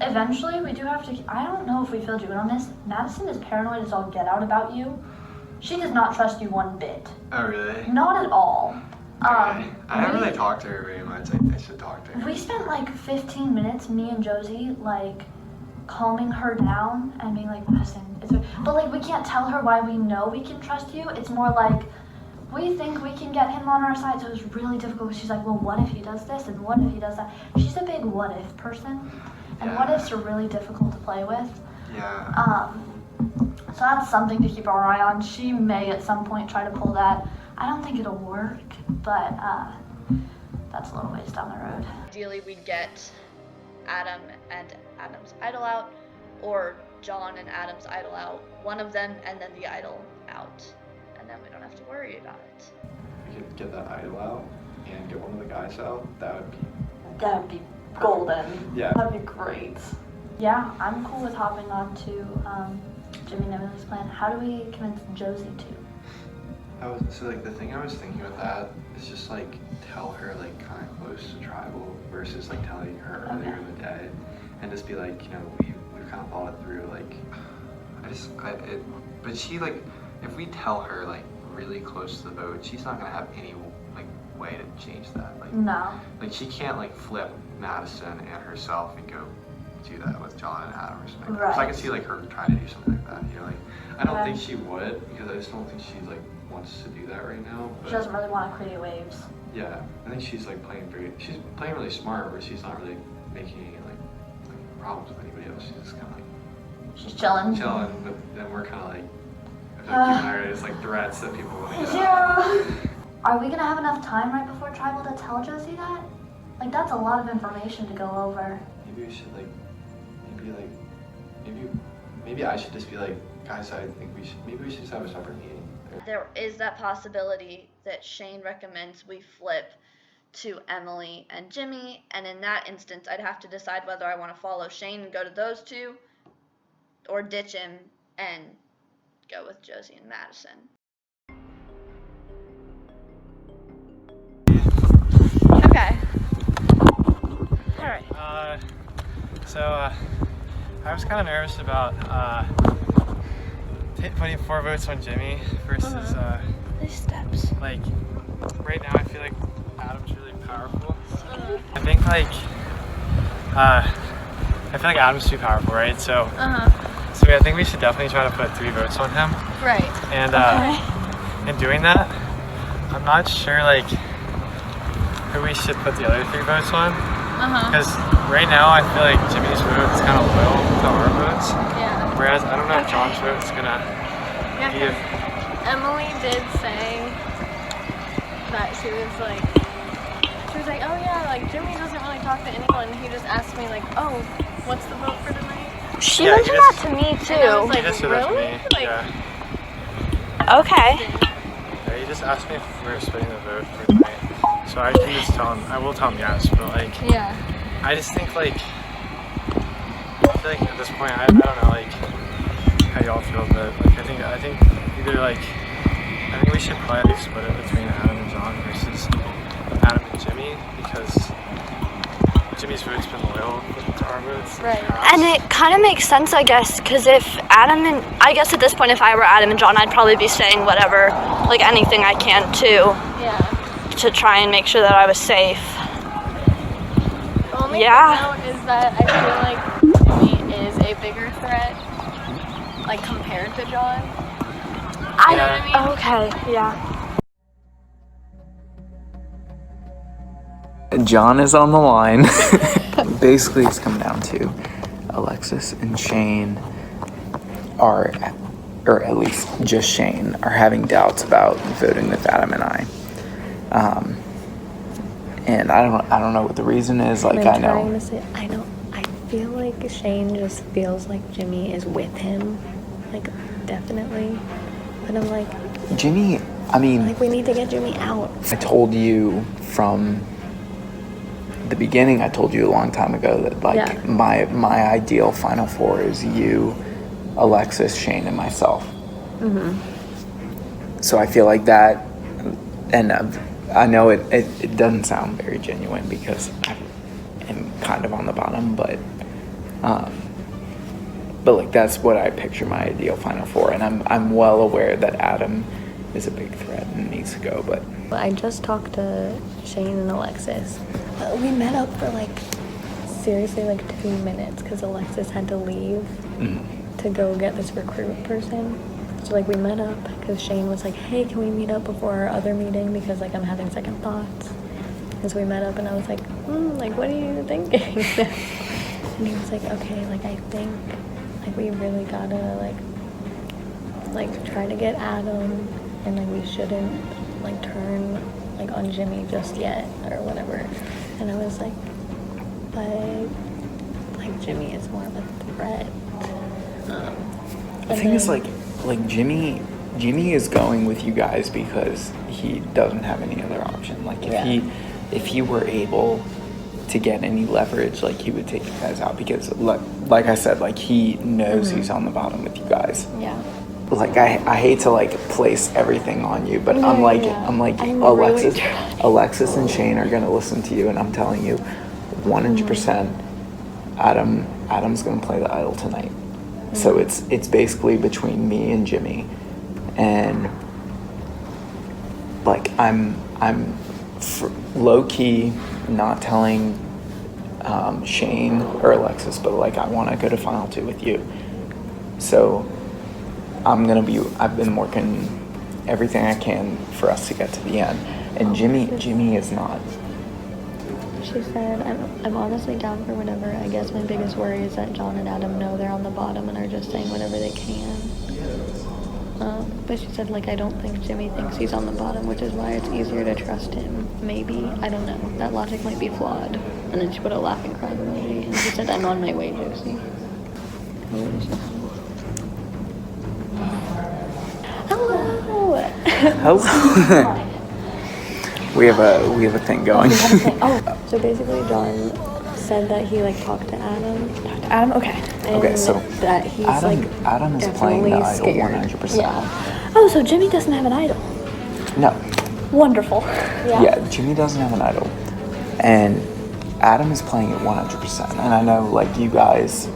Eventually, we do have to. I don't know if we filled you in on this. Madison is paranoid as all get out about you. She does not trust you one bit. oh really? Not at all. I haven't really talked to her very much. I should talk to her. We spent like 15 minutes, me and Josie, like calming her down and being like, Madison, but like we can't tell her why we know we can trust you. It's more like we think we can get him on our side, so it's really difficult. She's like, well, what if he does this and what if he does that? She's a big what if person, and what ifs are really difficult to play with. Yeah. So that's something to keep our eye on. She may at some point try to pull that. I don't think it'll work, but that's a little ways down the road. Ideally, we'd get Adam and Adam's idol out, or John and Adam's idol out. One of them, and then the idol out. And then we don't have to worry about it. We could get that idol out and get one of the guys out. That would be golden. Yeah. That'd be great. Yeah, I'm cool with hopping on to Jimmy and Emily's plan. How do we convince Josie to? So like the thing I was thinking with that is just like tell her like kind of close to tribal versus like telling her earlier in the day, and just be like, you know, we've kind of thought it through. Like, but she like, if we tell her like really close to the vote, she's not gonna have any like way to change that. Like, no. Like she can't like flip Madison and herself and go do that with John and Adam or something. Right. So I can see like her trying to do something like that. You know, like I don't think she would, because I just don't think she like wants to do that right now. But She doesn't really want to create waves. yeah, I think she's like playing really smart, where she's not really making any like problems with anybody else. She's just kind of like She's chilling. but then we're kind of like, I feel like you and I are just like threats that people want to get Yeah. Are we gonna have enough time right before tribal to tell Josie that? Like, that's a lot of information to go over. Maybe we should maybe I should just be like, guys, I think we should just have a separate meeting. There is that possibility that Shane recommends we flip to Emily and Jimmy, and in that instance, I'd have to decide whether I want to follow Shane and go to those two, or ditch him and go with Josie and Madison. Okay. Alright. I was kind of nervous about putting 4 votes on Jimmy versus These steps. like right now I feel like Adam's really powerful. I think like I feel like Adam's too powerful, right? So I think we should definitely try to put 3 votes on him. Right. And in doing that, I'm not sure like who we should put the other 3 votes on. Because right now I feel like Jimmy's vote is kind of low to our votes. Yeah. Whereas I don't know if John's vote is gonna be. Emily did say that she was like, oh yeah, like Jimmy doesn't really talk to anyone. He just asked me like, oh, what's the vote for tonight? She mentioned that to me too. And I was like, He just said that to really? me. Like, Yeah. Okay. Yeah, he just asked me if we were splitting the vote for tonight. So I can just tell him. I will tell him yes, but like. yeah. I just think like. I feel like at this point I don't know like how y'all feel, but like I think either like I think we should probably like split it between Adam and John versus Adam and Jimmy, because Jimmy's vote's been loyal to our sense. Right. And it kind of makes sense, I guess, because if Adam and, I guess at this point, if I were Adam and John, I'd probably be saying whatever, like anything I can too. Yeah. To try and make sure that I was safe. The only thing though is that I feel like Jimmy is a bigger threat, like compared to John. You know what I mean? Okay, yeah. John is on the line. Basically, it's come down to Alexis and Shane are, or at least just Shane, are having doubts about voting with Adam and I. And I don't know what the reason is. Like, I know. I feel like Shane just feels like Jimmy is with him, like definitely. But I'm like, Jimmy, I mean, like we need to get Jimmy out. I told you from the beginning, I told you a long time ago that like my ideal Final Four is you, Alexis, Shane, and myself. Mm-hmm. So I feel like that, and I know it doesn't sound very genuine because I am kind of on the bottom, but like that's what I picture my ideal Final Four, and I'm well aware that Adam is a big threat and needs to go, but I just talked to Shane and Alexis. We met up for like seriously like 2 minutes because Alexis had to leave to go get this recruit person. So like we met up because Shane was like, hey, can we meet up before our other meeting because like I'm having second thoughts. And so we met up and I was like, like what are you thinking? And he was like, okay, like I think like we really gotta like try to get Adam and like we shouldn't like turn like on Jimmy just yet or whatever. And I was like, but like Jimmy is more of a threat. The thing is like Jimmy is going with you guys because he doesn't have any other option. Like if he were able to get any leverage, like he would take you guys out because like I said, like he knows he's on the bottom with you guys. Yeah. Like I hate to like place everything on you, but I'm like Alexis and Shane are gonna listen to you, and I'm telling you 100% Adam's gonna play the idol tonight. So it's basically between me and Jimmy, and like I'm low key not telling Shane or Alexis, but like I want to go to Final 2 with you. So I've been working everything I can for us to get to the end, and Jimmy is not. She said, I'm honestly down for whatever. I guess my biggest worry is that John and Adam know they're on the bottom and are just saying whatever they can. But she said, like, I don't think Jimmy thinks he's on the bottom, which is why it's easier to trust him. Maybe. I don't know. That logic might be flawed. And then she put a laughing cry emoji. And she said, I'm on my way, Josie. Hello! Hello. We have a thing going. So basically John said that he like talked to Adam. Okay. Okay, so that he's Adam is playing the idol 100%. Yeah. Oh, so Jimmy doesn't have an idol. No. Wonderful. Yeah, Jimmy doesn't have an idol. And Adam is playing it 100%. And I know like you guys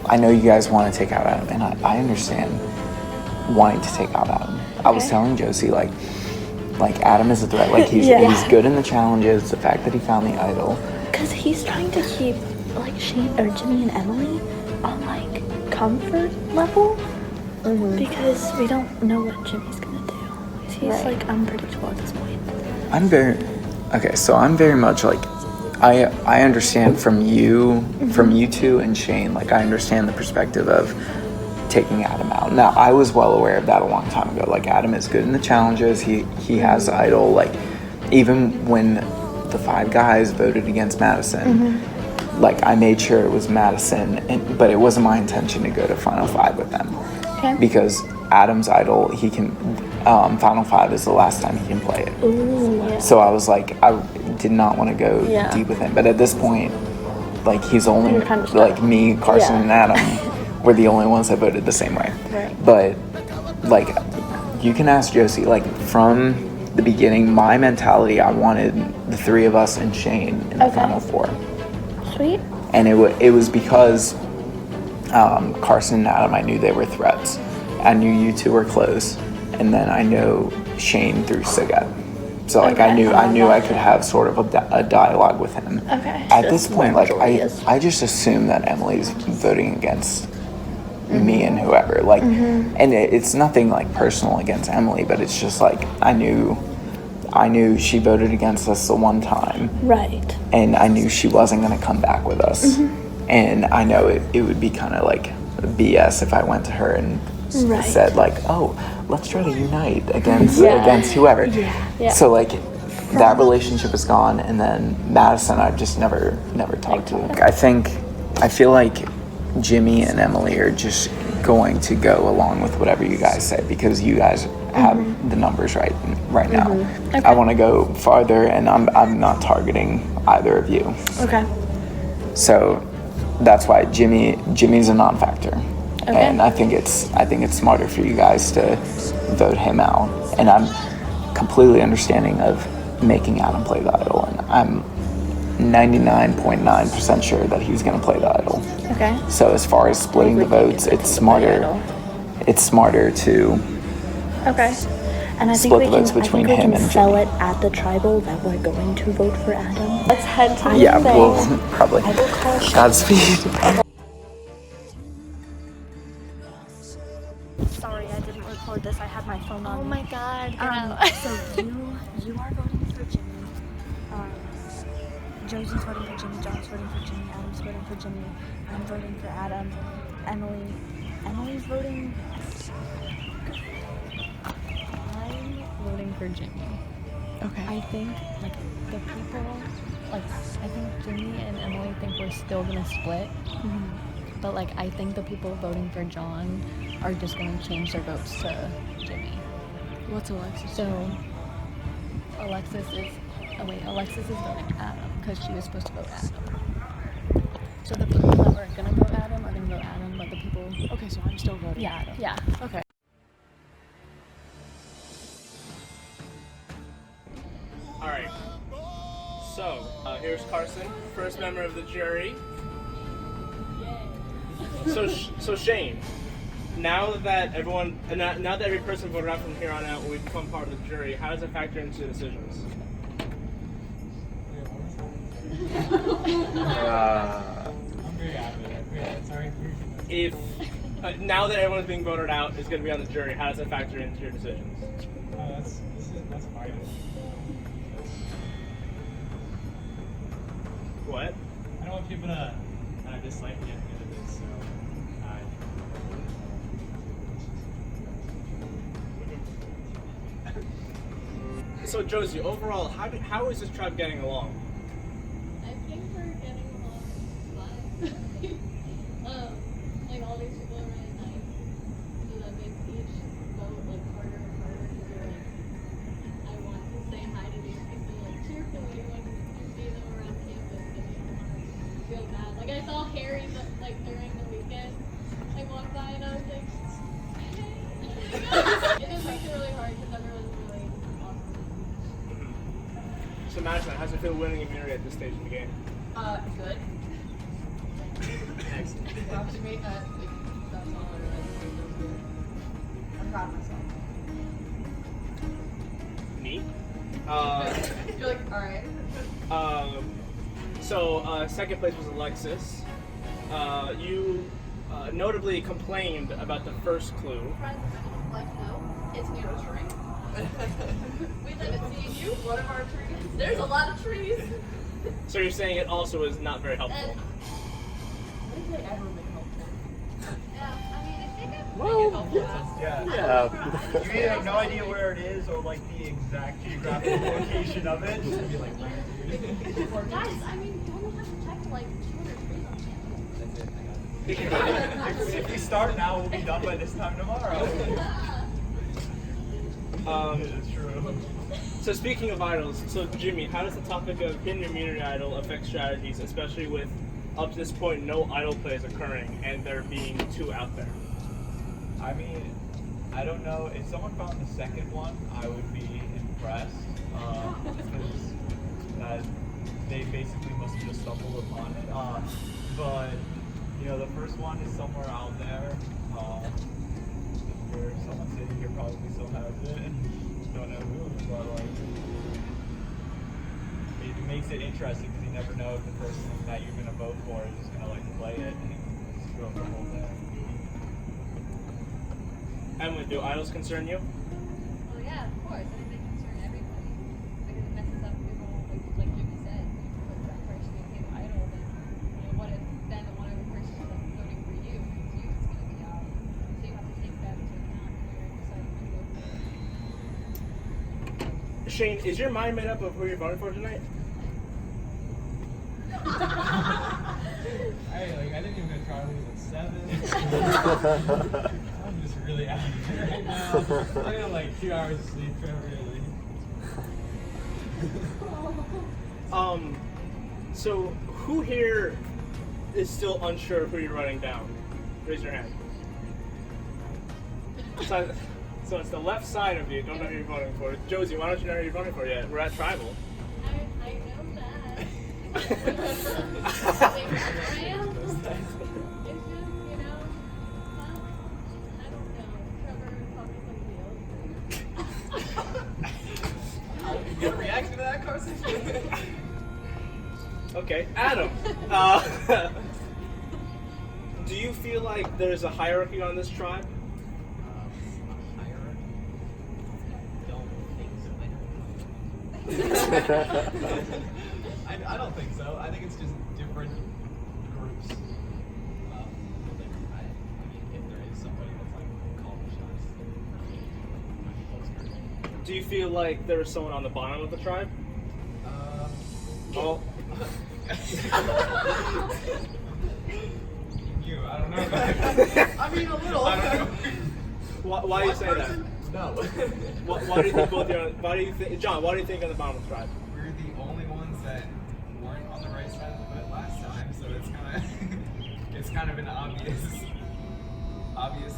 I know you guys want to take out Adam, and I understand wanting to take out Adam. Okay. I was telling Josie like Adam is a threat. Like he's good in the challenges. The fact that he found the idol. Because he's trying to keep like Shane or Jimmy and Emily on like comfort level. Mm-hmm. Because we don't know what Jimmy's gonna do. He's like unpredictable at this point. I'm very much like I understand from you two and Shane. Like I understand the perspective of taking Adam out. Now, I was well aware of that a long time ago. Like, Adam is good in the challenges. He has the idol. Like, even when the 5 guys voted against Madison, like, I made sure it was Madison, but it wasn't my intention to go to Final 5 with them. Okay. Because Adam's idol, he can, Final 5 is the last time he can play it. Ooh, yeah. So I was like, I did not want to go deep with him. But at this point, like, he's only, like, me, Carson, and Adam. We're the only ones that voted the same way. Right. But, like, you can ask Josie, like, from the beginning, my mentality, I wanted the 3 of us and Shane in the Final 4. Sweet. And it was because Carson and Adam, I knew they were threats. I knew you two were close, and then I know Shane through Saget. So like I knew I could have sort of a dialogue with him. Okay. At this point, like I just assume that Emily's voting against me and whoever. Like, and it's nothing like personal against Emily, but it's just like I knew she voted against us the one time. Right. And I knew she wasn't going to come back with us. And I know it would be kind of like BS if I went to her and said like, oh, let's try to unite against whoever. Yeah. So like that relationship is gone, and then Madison I've just never talked to. I feel like Jimmy and Emily are just going to go along with whatever you guys say because you guys have the numbers right now. Okay. I want to go farther, and I'm not targeting either of you. Okay. So that's why Jimmy's a non-factor. Okay. And I think it's smarter for you guys to vote him out. And I'm completely understanding of making Adam play the idol, and I'm 99.9% sure that he's going to play the idol. Okay. So as far as splitting the votes, it's smarter. It's smarter to Okay. And I think split the votes between him and sell it at the tribal that we're going to vote for Adam. Let's head to Yeah, we'll probably. I will call Godspeed. Sorry, I didn't record this. I had my phone on. Oh my god. So you are voting for Jimmy. Josie's voting for Jimmy. John's voting for Jimmy. Adam's voting for Jimmy. I'm voting for Adam. Emily's voting. I'm voting for Jimmy. Okay. I think like the people, like I think Jimmy and Emily think we're still gonna split. But like I think the people voting for John are just going to change their votes to Jimmy. What's Alexis? So Alexis is voting Adam because she was supposed to vote Adam. So the people that were gonna vote Adam are gonna vote Adam, but the people. Okay, so I'm still voting Adam. Yeah. Okay. All right. So here's Carson, first member of the jury. So Shane, now that every person voted out from here on out, we've become part of the jury. How does it factor into decisions? If now that everyone's being voted out is going to be on the jury, how does that factor into your decisions? That's hard. What? I don't want people to kind of dislike me at the end of this, so So Josie, overall, how is this tribe getting along? I think we're getting along fine. Like all these people are really nice, so that makes each vote like harder and harder because you're like, I want to say hi to these people like cheerfully when you see them around campus, and you don't want to feel bad. Like I saw Harry like during the weekend, I walked by and I was like, hey. It just makes it really hard because everyone's really awesome. So Madison, how's it feel winning immunity at this stage in the game? Good. Next. Props to me. That's all I really. I'm proud of myself. Neat. You're like, alright. So second place was Alexis. You notably complained about the first clue. Like, no, it's nurturing. We live at CNU, one of our trees. There's a lot of trees. So you're saying it also is not very helpful. When have they ever been helpful? Yeah, I mean, I think I've Well, Yeah. You either have no idea where it is or like the exact geographical location of it. Just to be like, Guys, I mean, you only have to check like 200 trees on campus. if we start now, we'll be done by this time tomorrow. It's true. So speaking of idols, so Jimmy, how does the topic of hidden immunity idol affect strategies, especially with up to this point no idol plays occurring and there being two out there? I mean, I don't know. If someone found the second one, I would be impressed. Because they basically must have just stumbled upon it. but you know, the first one is somewhere out there. Where someone sitting here probably still has it and don't know who, but like it makes it interesting because you never know if the person that you're gonna vote for is just gonna like play it and screw up the whole thing. Emily, do idols concern you? Well, yeah, of course. I think they concern everybody because it messes up your whole, like Jimmy said, if that person became idol, then what if then one of the persons is like voting for you because you is going to be out, so you have to take that into account when you're deciding who to vote for. Shane, is your mind made up of who you're voting for tonight? I didn't even go try lose at 7. I'm just really out of it right now. I got like 2 hours of sleep, really. So who here is still unsure of who you're running down? Raise your hand. So it's the left side of you, don't know who you're voting for. Josie, why don't you know who you're voting for yet? We're at Tribal. I know that. It's just, I don't know. Trevor probably somebody else. Your reaction to that, Carson? Okay, Adam. Do you feel like there's a hierarchy on this tribe? I don't think so. I think it's just different groups. If there is somebody that's like calling the shots, Do you feel like there's someone on the bottom of the tribe? Oh. You, I don't know. I mean, a little. I don't know. Why do you say that? No. Why do you think both are? Why do you think, John? Why do you think on the bottom of the tribe? We're the only ones that weren't on the right side of the foot last time, so it's kind of an obvious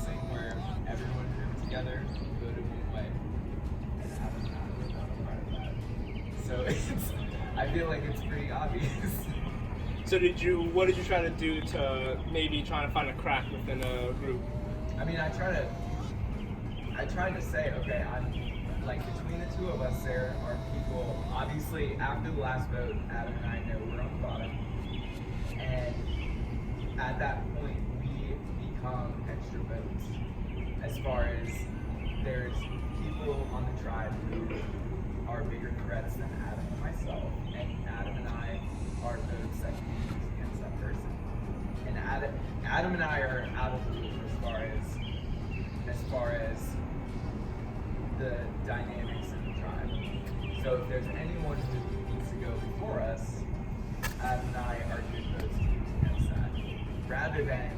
thing where everyone grouped together voted one way, and Adam and I were not a part of that. So I feel like it's pretty obvious. So what did you try to do to maybe try to find a crack within a group? I mean, I tried to say, okay, I'm like between the two of us, there are people. Obviously, after the last vote, Adam and I know we're on the bottom, and at that point, we become extra votes. As far as there's people on the tribe who are bigger threats than Adam and myself, and Adam and I are votes that can be used against that person. And Adam and I are out of the loop as far as the dynamics in the tribe. So if there's anyone who needs to go before us, Adam and I are good votes to use against that. Rather than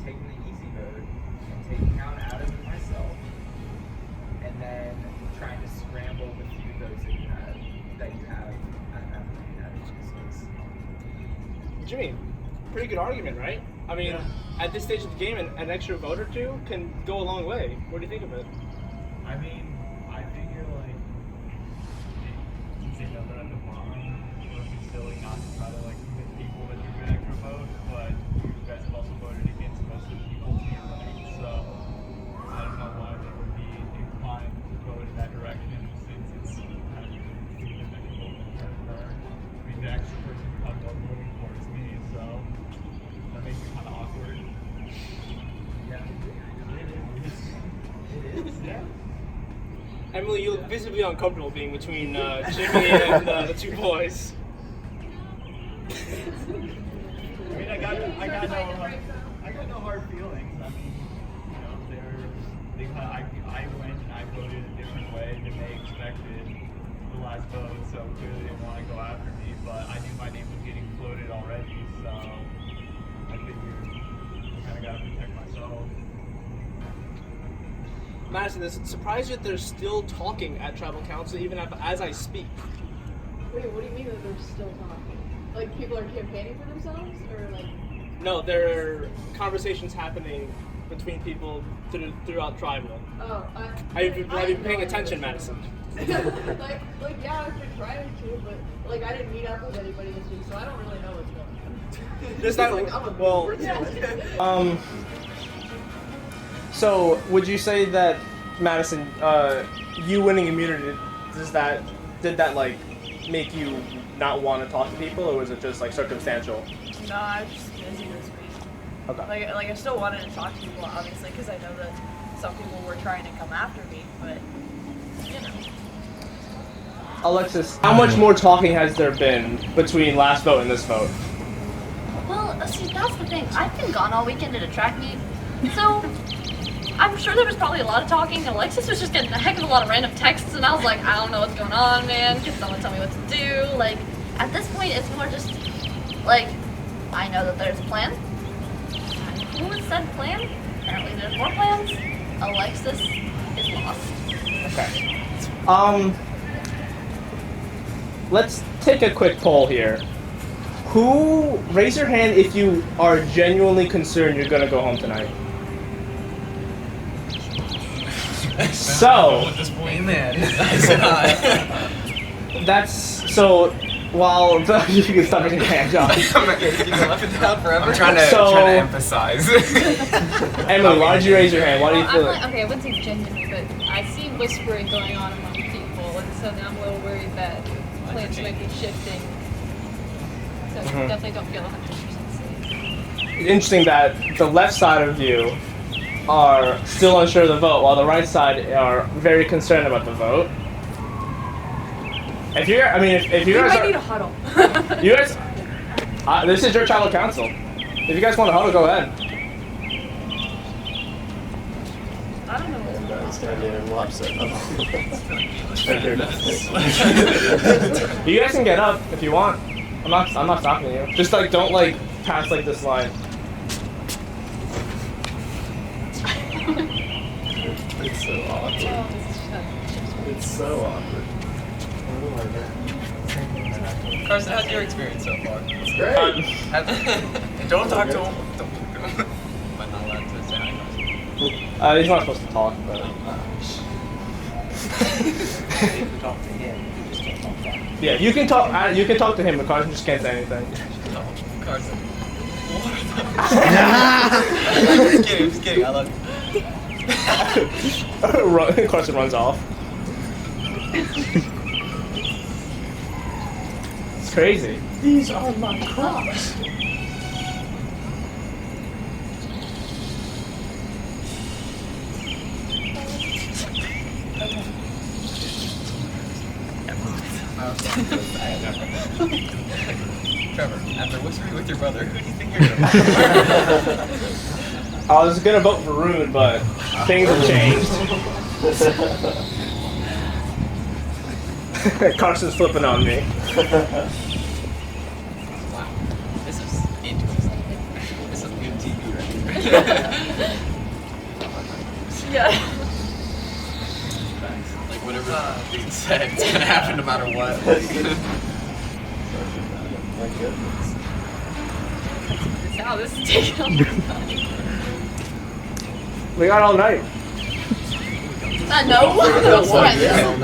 taking the easy vote and taking out Adam and myself, and then trying to scramble the few votes that you have at each space. Jimmy, pretty good argument, right? I mean, at this stage of the game, an extra vote or two can go a long way. What do you think of it? I mean, I figure like since they know they're at the bottom, it would be silly not to try to like convince people that you're an extra vote, but you guys have also voted against most of the people to your right, so I don't know why they would be inclined to go in that direction since it's kind of stupid that you vote for her. I mean, the extra person you're talking about voting for is me, so that makes it kind of awkward. Yeah, it is, yeah. Emily, you look visibly uncomfortable being between Jimmy and the two boys. I mean, I got no hard feelings. I mean, you know, I went and I voted a different way than they expected the last vote, so clearly they didn't want to go after me, but I knew my name was getting floated already, so I figured I kind of got to protect myself. Madison, it's surprised that they're still talking at Tribal Council even as I speak. Wait, what do you mean that they're still talking? Like people are campaigning for themselves, or like? No, there are conversations happening between people throughout Tribal. Oh, Have you been paying attention, Madison? like yeah, I've been trying to, but like I didn't meet up with anybody this week, so I don't really know what's going on. There's not like, well, so would you say that Madison, you winning immunity, did that like make you not want to talk to people, or was it just like circumstantial? No, I was just busy this week. Okay. Like I still wanted to talk to people, obviously, because I know that some people were trying to come after me, but you know. Alexis, how much more talking has there been between last vote and this vote? Well, see, that's the thing. I've been gone all weekend at a track meet, so I'm sure there was probably a lot of talking. Alexis was just getting a heck of a lot of random texts, and I was like, I don't know what's going on, man. Can someone tell me what to do? Like, at this point, it's more just, like, I know that there's a plan. Who has said plan? Apparently there's more plans. Alexis is lost. Okay. Let's take a quick poll here. Raise your hand if you are genuinely concerned you're gonna go home tonight. So, that's so. While you can stop raising your hand, John. I'm trying to emphasize. Emily, why did you raise your hand? Why do you feel like, okay, I wouldn't say genuinely, but I see whispering going on among people, and so now I'm a little worried that plans might be shifting. So definitely don't feel 100% safe. Interesting that the left side of you are still unsure of the vote, while the right side are very concerned about the vote. If you guys might need a huddle. You guys, this is your tribal council. If you guys want to huddle, go ahead. I don't know what You guys can get up if you want. I'm not stopping you. Just like don't like pass like this line. It's so awkward. It's so awkward. Carson, how's your experience so far? It's great. Don't talk to him. Don't talk to him. I'm not allowed to say hi. He's not supposed to talk, but. Talk to him. You just can't talk back. Yeah, you can talk. You can talk to him, but Carson just can't say anything. No, Carson. I'm just kidding. I love you. Carson runs off. It's crazy. These are my crops. Trevor, after whispering with your brother, who do you think you're gonna vote? I was gonna vote for Rune, but things have changed. Carson's flipping on me. Wow, this is interesting. This is good TV right here. Yeah. Like whatever's being said, it's gonna happen no matter what. My goodness. Wow, this is taking a long time. We got all night. No. Do I?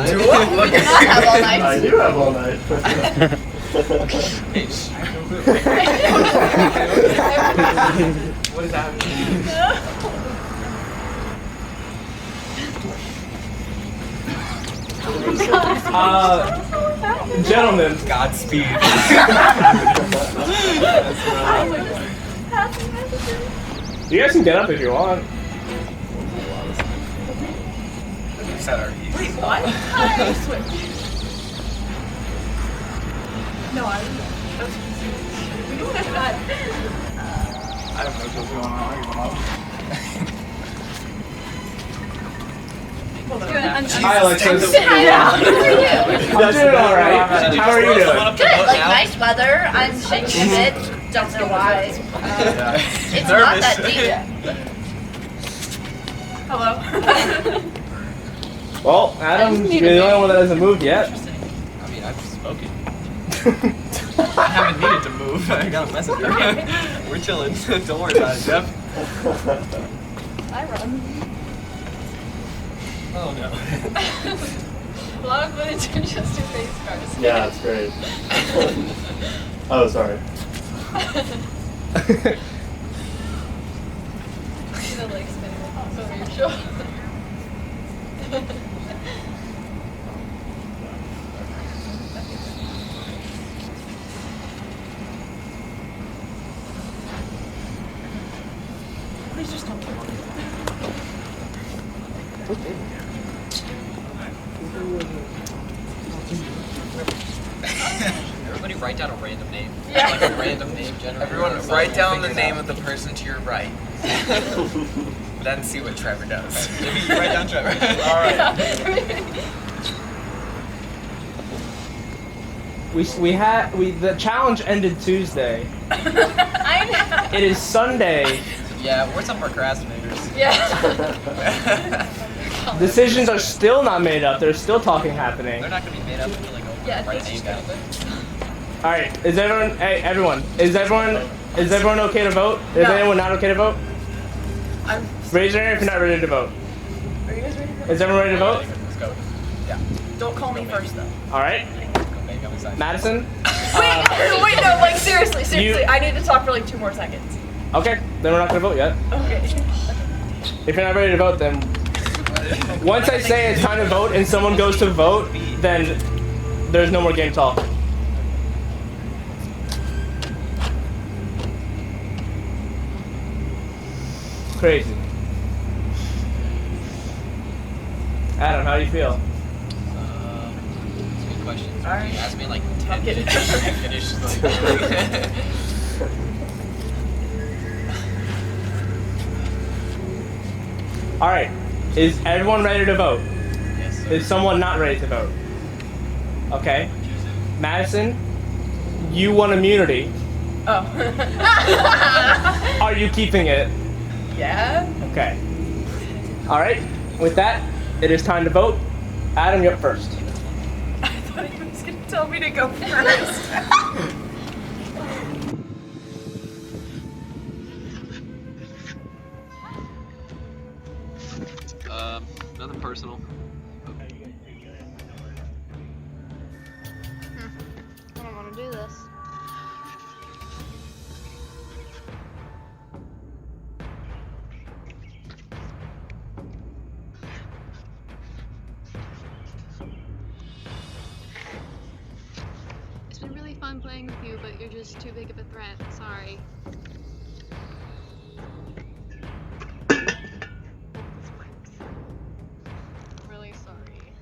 Do we not have all night? I do have all night. What is happening? Gentlemen. Godspeed. You guys can get up if you want. Set our heat. Wait, what? Switch. No, I we don't have that. I don't know what's going on. Hi, Alexis. Hi, how are you? I'm doing alright. How are you doing? Good, like nice weather. I'm shaking a bit. Don't know why. It's not that deep. Hello. Well, Adam, you're the only one that hasn't moved yet. I mean, I've spoken. I haven't needed to move. I got a messenger. We're chilling. Don't worry about it, Jeff. I run. Oh no. A lot of footage in just your face, Carson. Yeah, it's great. Oh, sorry. The leg spinning over your shoulder. Please just don't kill me. Everybody write down a random name. Yeah. Like a random name generator. Everyone write down the name of the person to your right. Then see what Trevor does. Jimmy, you write down Trevor. Alright. The challenge ended Tuesday. I know. It is Sunday. Yeah, we're some procrastinators. Yeah. Decisions are still not made up. There's still talking happening. They're not gonna be made up until like write a name down. All right, is everyone? Hey, everyone! Is everyone okay to vote? Is No. anyone not okay to vote? I'm. Raise your hand if you're not ready to vote. Are you guys ready to vote? Is everyone ready to vote? Let's go. Yeah. Don't call me first though. All right. Madison. Wait, no, like seriously, I need to talk for like 2 more seconds. Okay, then we're not gonna vote yet. Okay. If you're not ready to vote, then once I say it's time to vote and someone goes to vote, then there's no more game talk. Crazy. Adam, how do you feel? That's a good question. So Alright. you asked me like I'll 10 get it. minutes and I finished like. All right, is everyone ready to vote? Yes, sir. Is someone not ready to vote? Okay. Madison, you won immunity. Oh. Are you keeping it? Yeah. Okay. All right. With that, it is time to vote. Adam, you're up first. I thought he was gonna tell me to go first. Nothing personal. I don't want to do this. It's been really fun playing with you, but you're just too big of a threat. Sorry. Really sorry.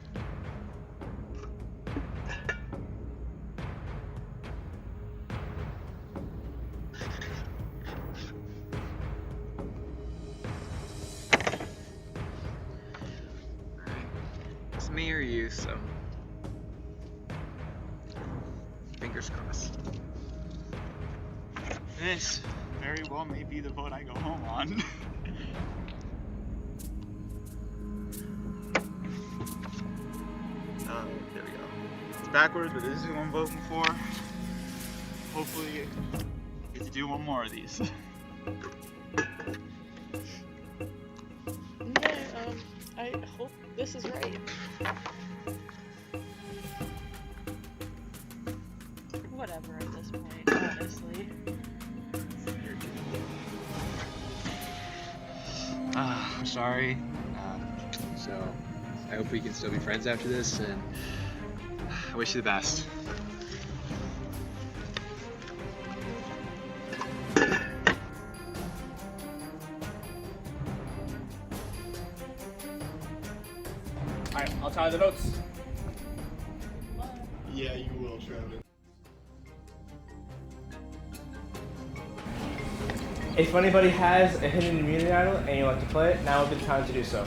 It's me or you, so fingers crossed. This very well may be the vote I go home on. There we go. It's backwards, but this is who I'm voting for. Hopefully, I get to do one more of these. I hope this is right. Whatever at this point, honestly. I'm sorry. So I hope we can still be friends after this, and I wish you the best. Alright, I'll tally the votes. Yeah, you will, Trevor. If anybody has a hidden immunity idol and you like to play it, now would be the time to do so.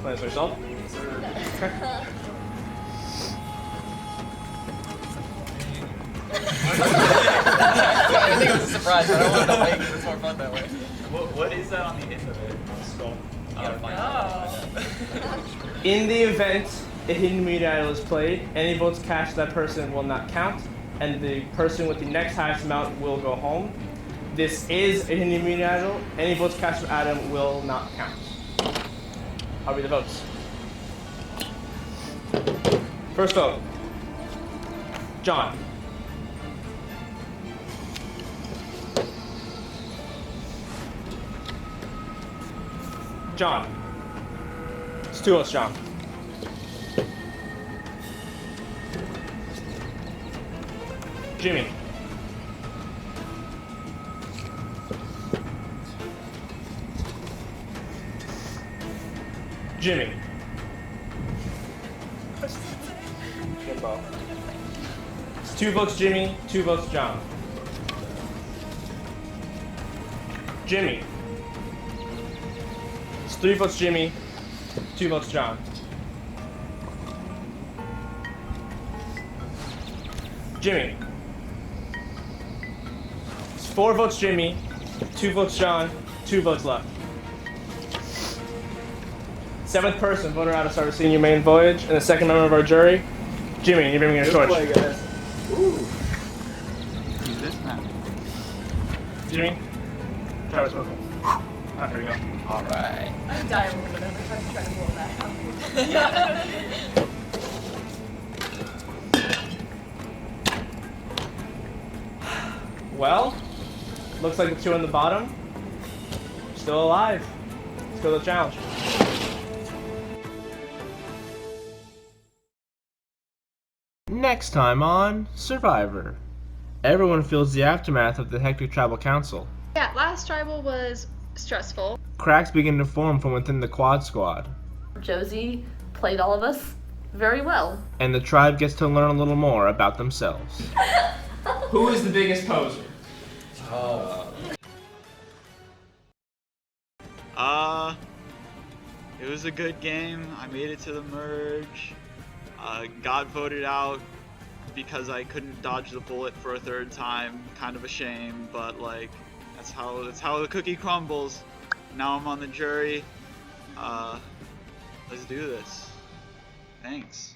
Play this yourself? Okay. I think it was a surprise, but I wanted to wait because it's more fun that way. What is that on the end of it? Skull. You gotta find out. In the event a hidden immunity idol is played, any votes cast to that person will not count, and the person with the next highest amount will go home. This is a hidden immunity idol. Any votes cast for Adam will not count. I'll read the votes. First vote. John. John. It's 2 votes, John. Jimmy. Jimmy. Jimbo. It's 2 votes Jimmy, 2 votes John. Jimmy. It's 3 votes Jimmy, 2 votes John. Jimmy. It's 4 votes Jimmy, 2 votes John, 2 votes left. 7th person voted out of start of CNU Maiden Voyage, and the 2nd member of our jury, Jimmy. You're bringing your torch. Ooh. Use this now. Jimmy. Travis, okay. Ah, here we go. All right. I'm dying a little bit every time you try to blow that out. Well, looks like the 2 on the bottom still alive. Let's go to the challenge. Next time on Survivor. Everyone feels the aftermath of the hectic tribal council. Yeah, last tribal was stressful. Cracks begin to form from within the quad squad. Josie played all of us very well. And the tribe gets to learn a little more about themselves. Who is the biggest poser? It was a good game. I made it to the merge. Got voted out because I couldn't dodge the bullet for a 3rd time. Kind of a shame, but like that's how the cookie crumbles. Now I'm on the jury. Let's do this. Thanks.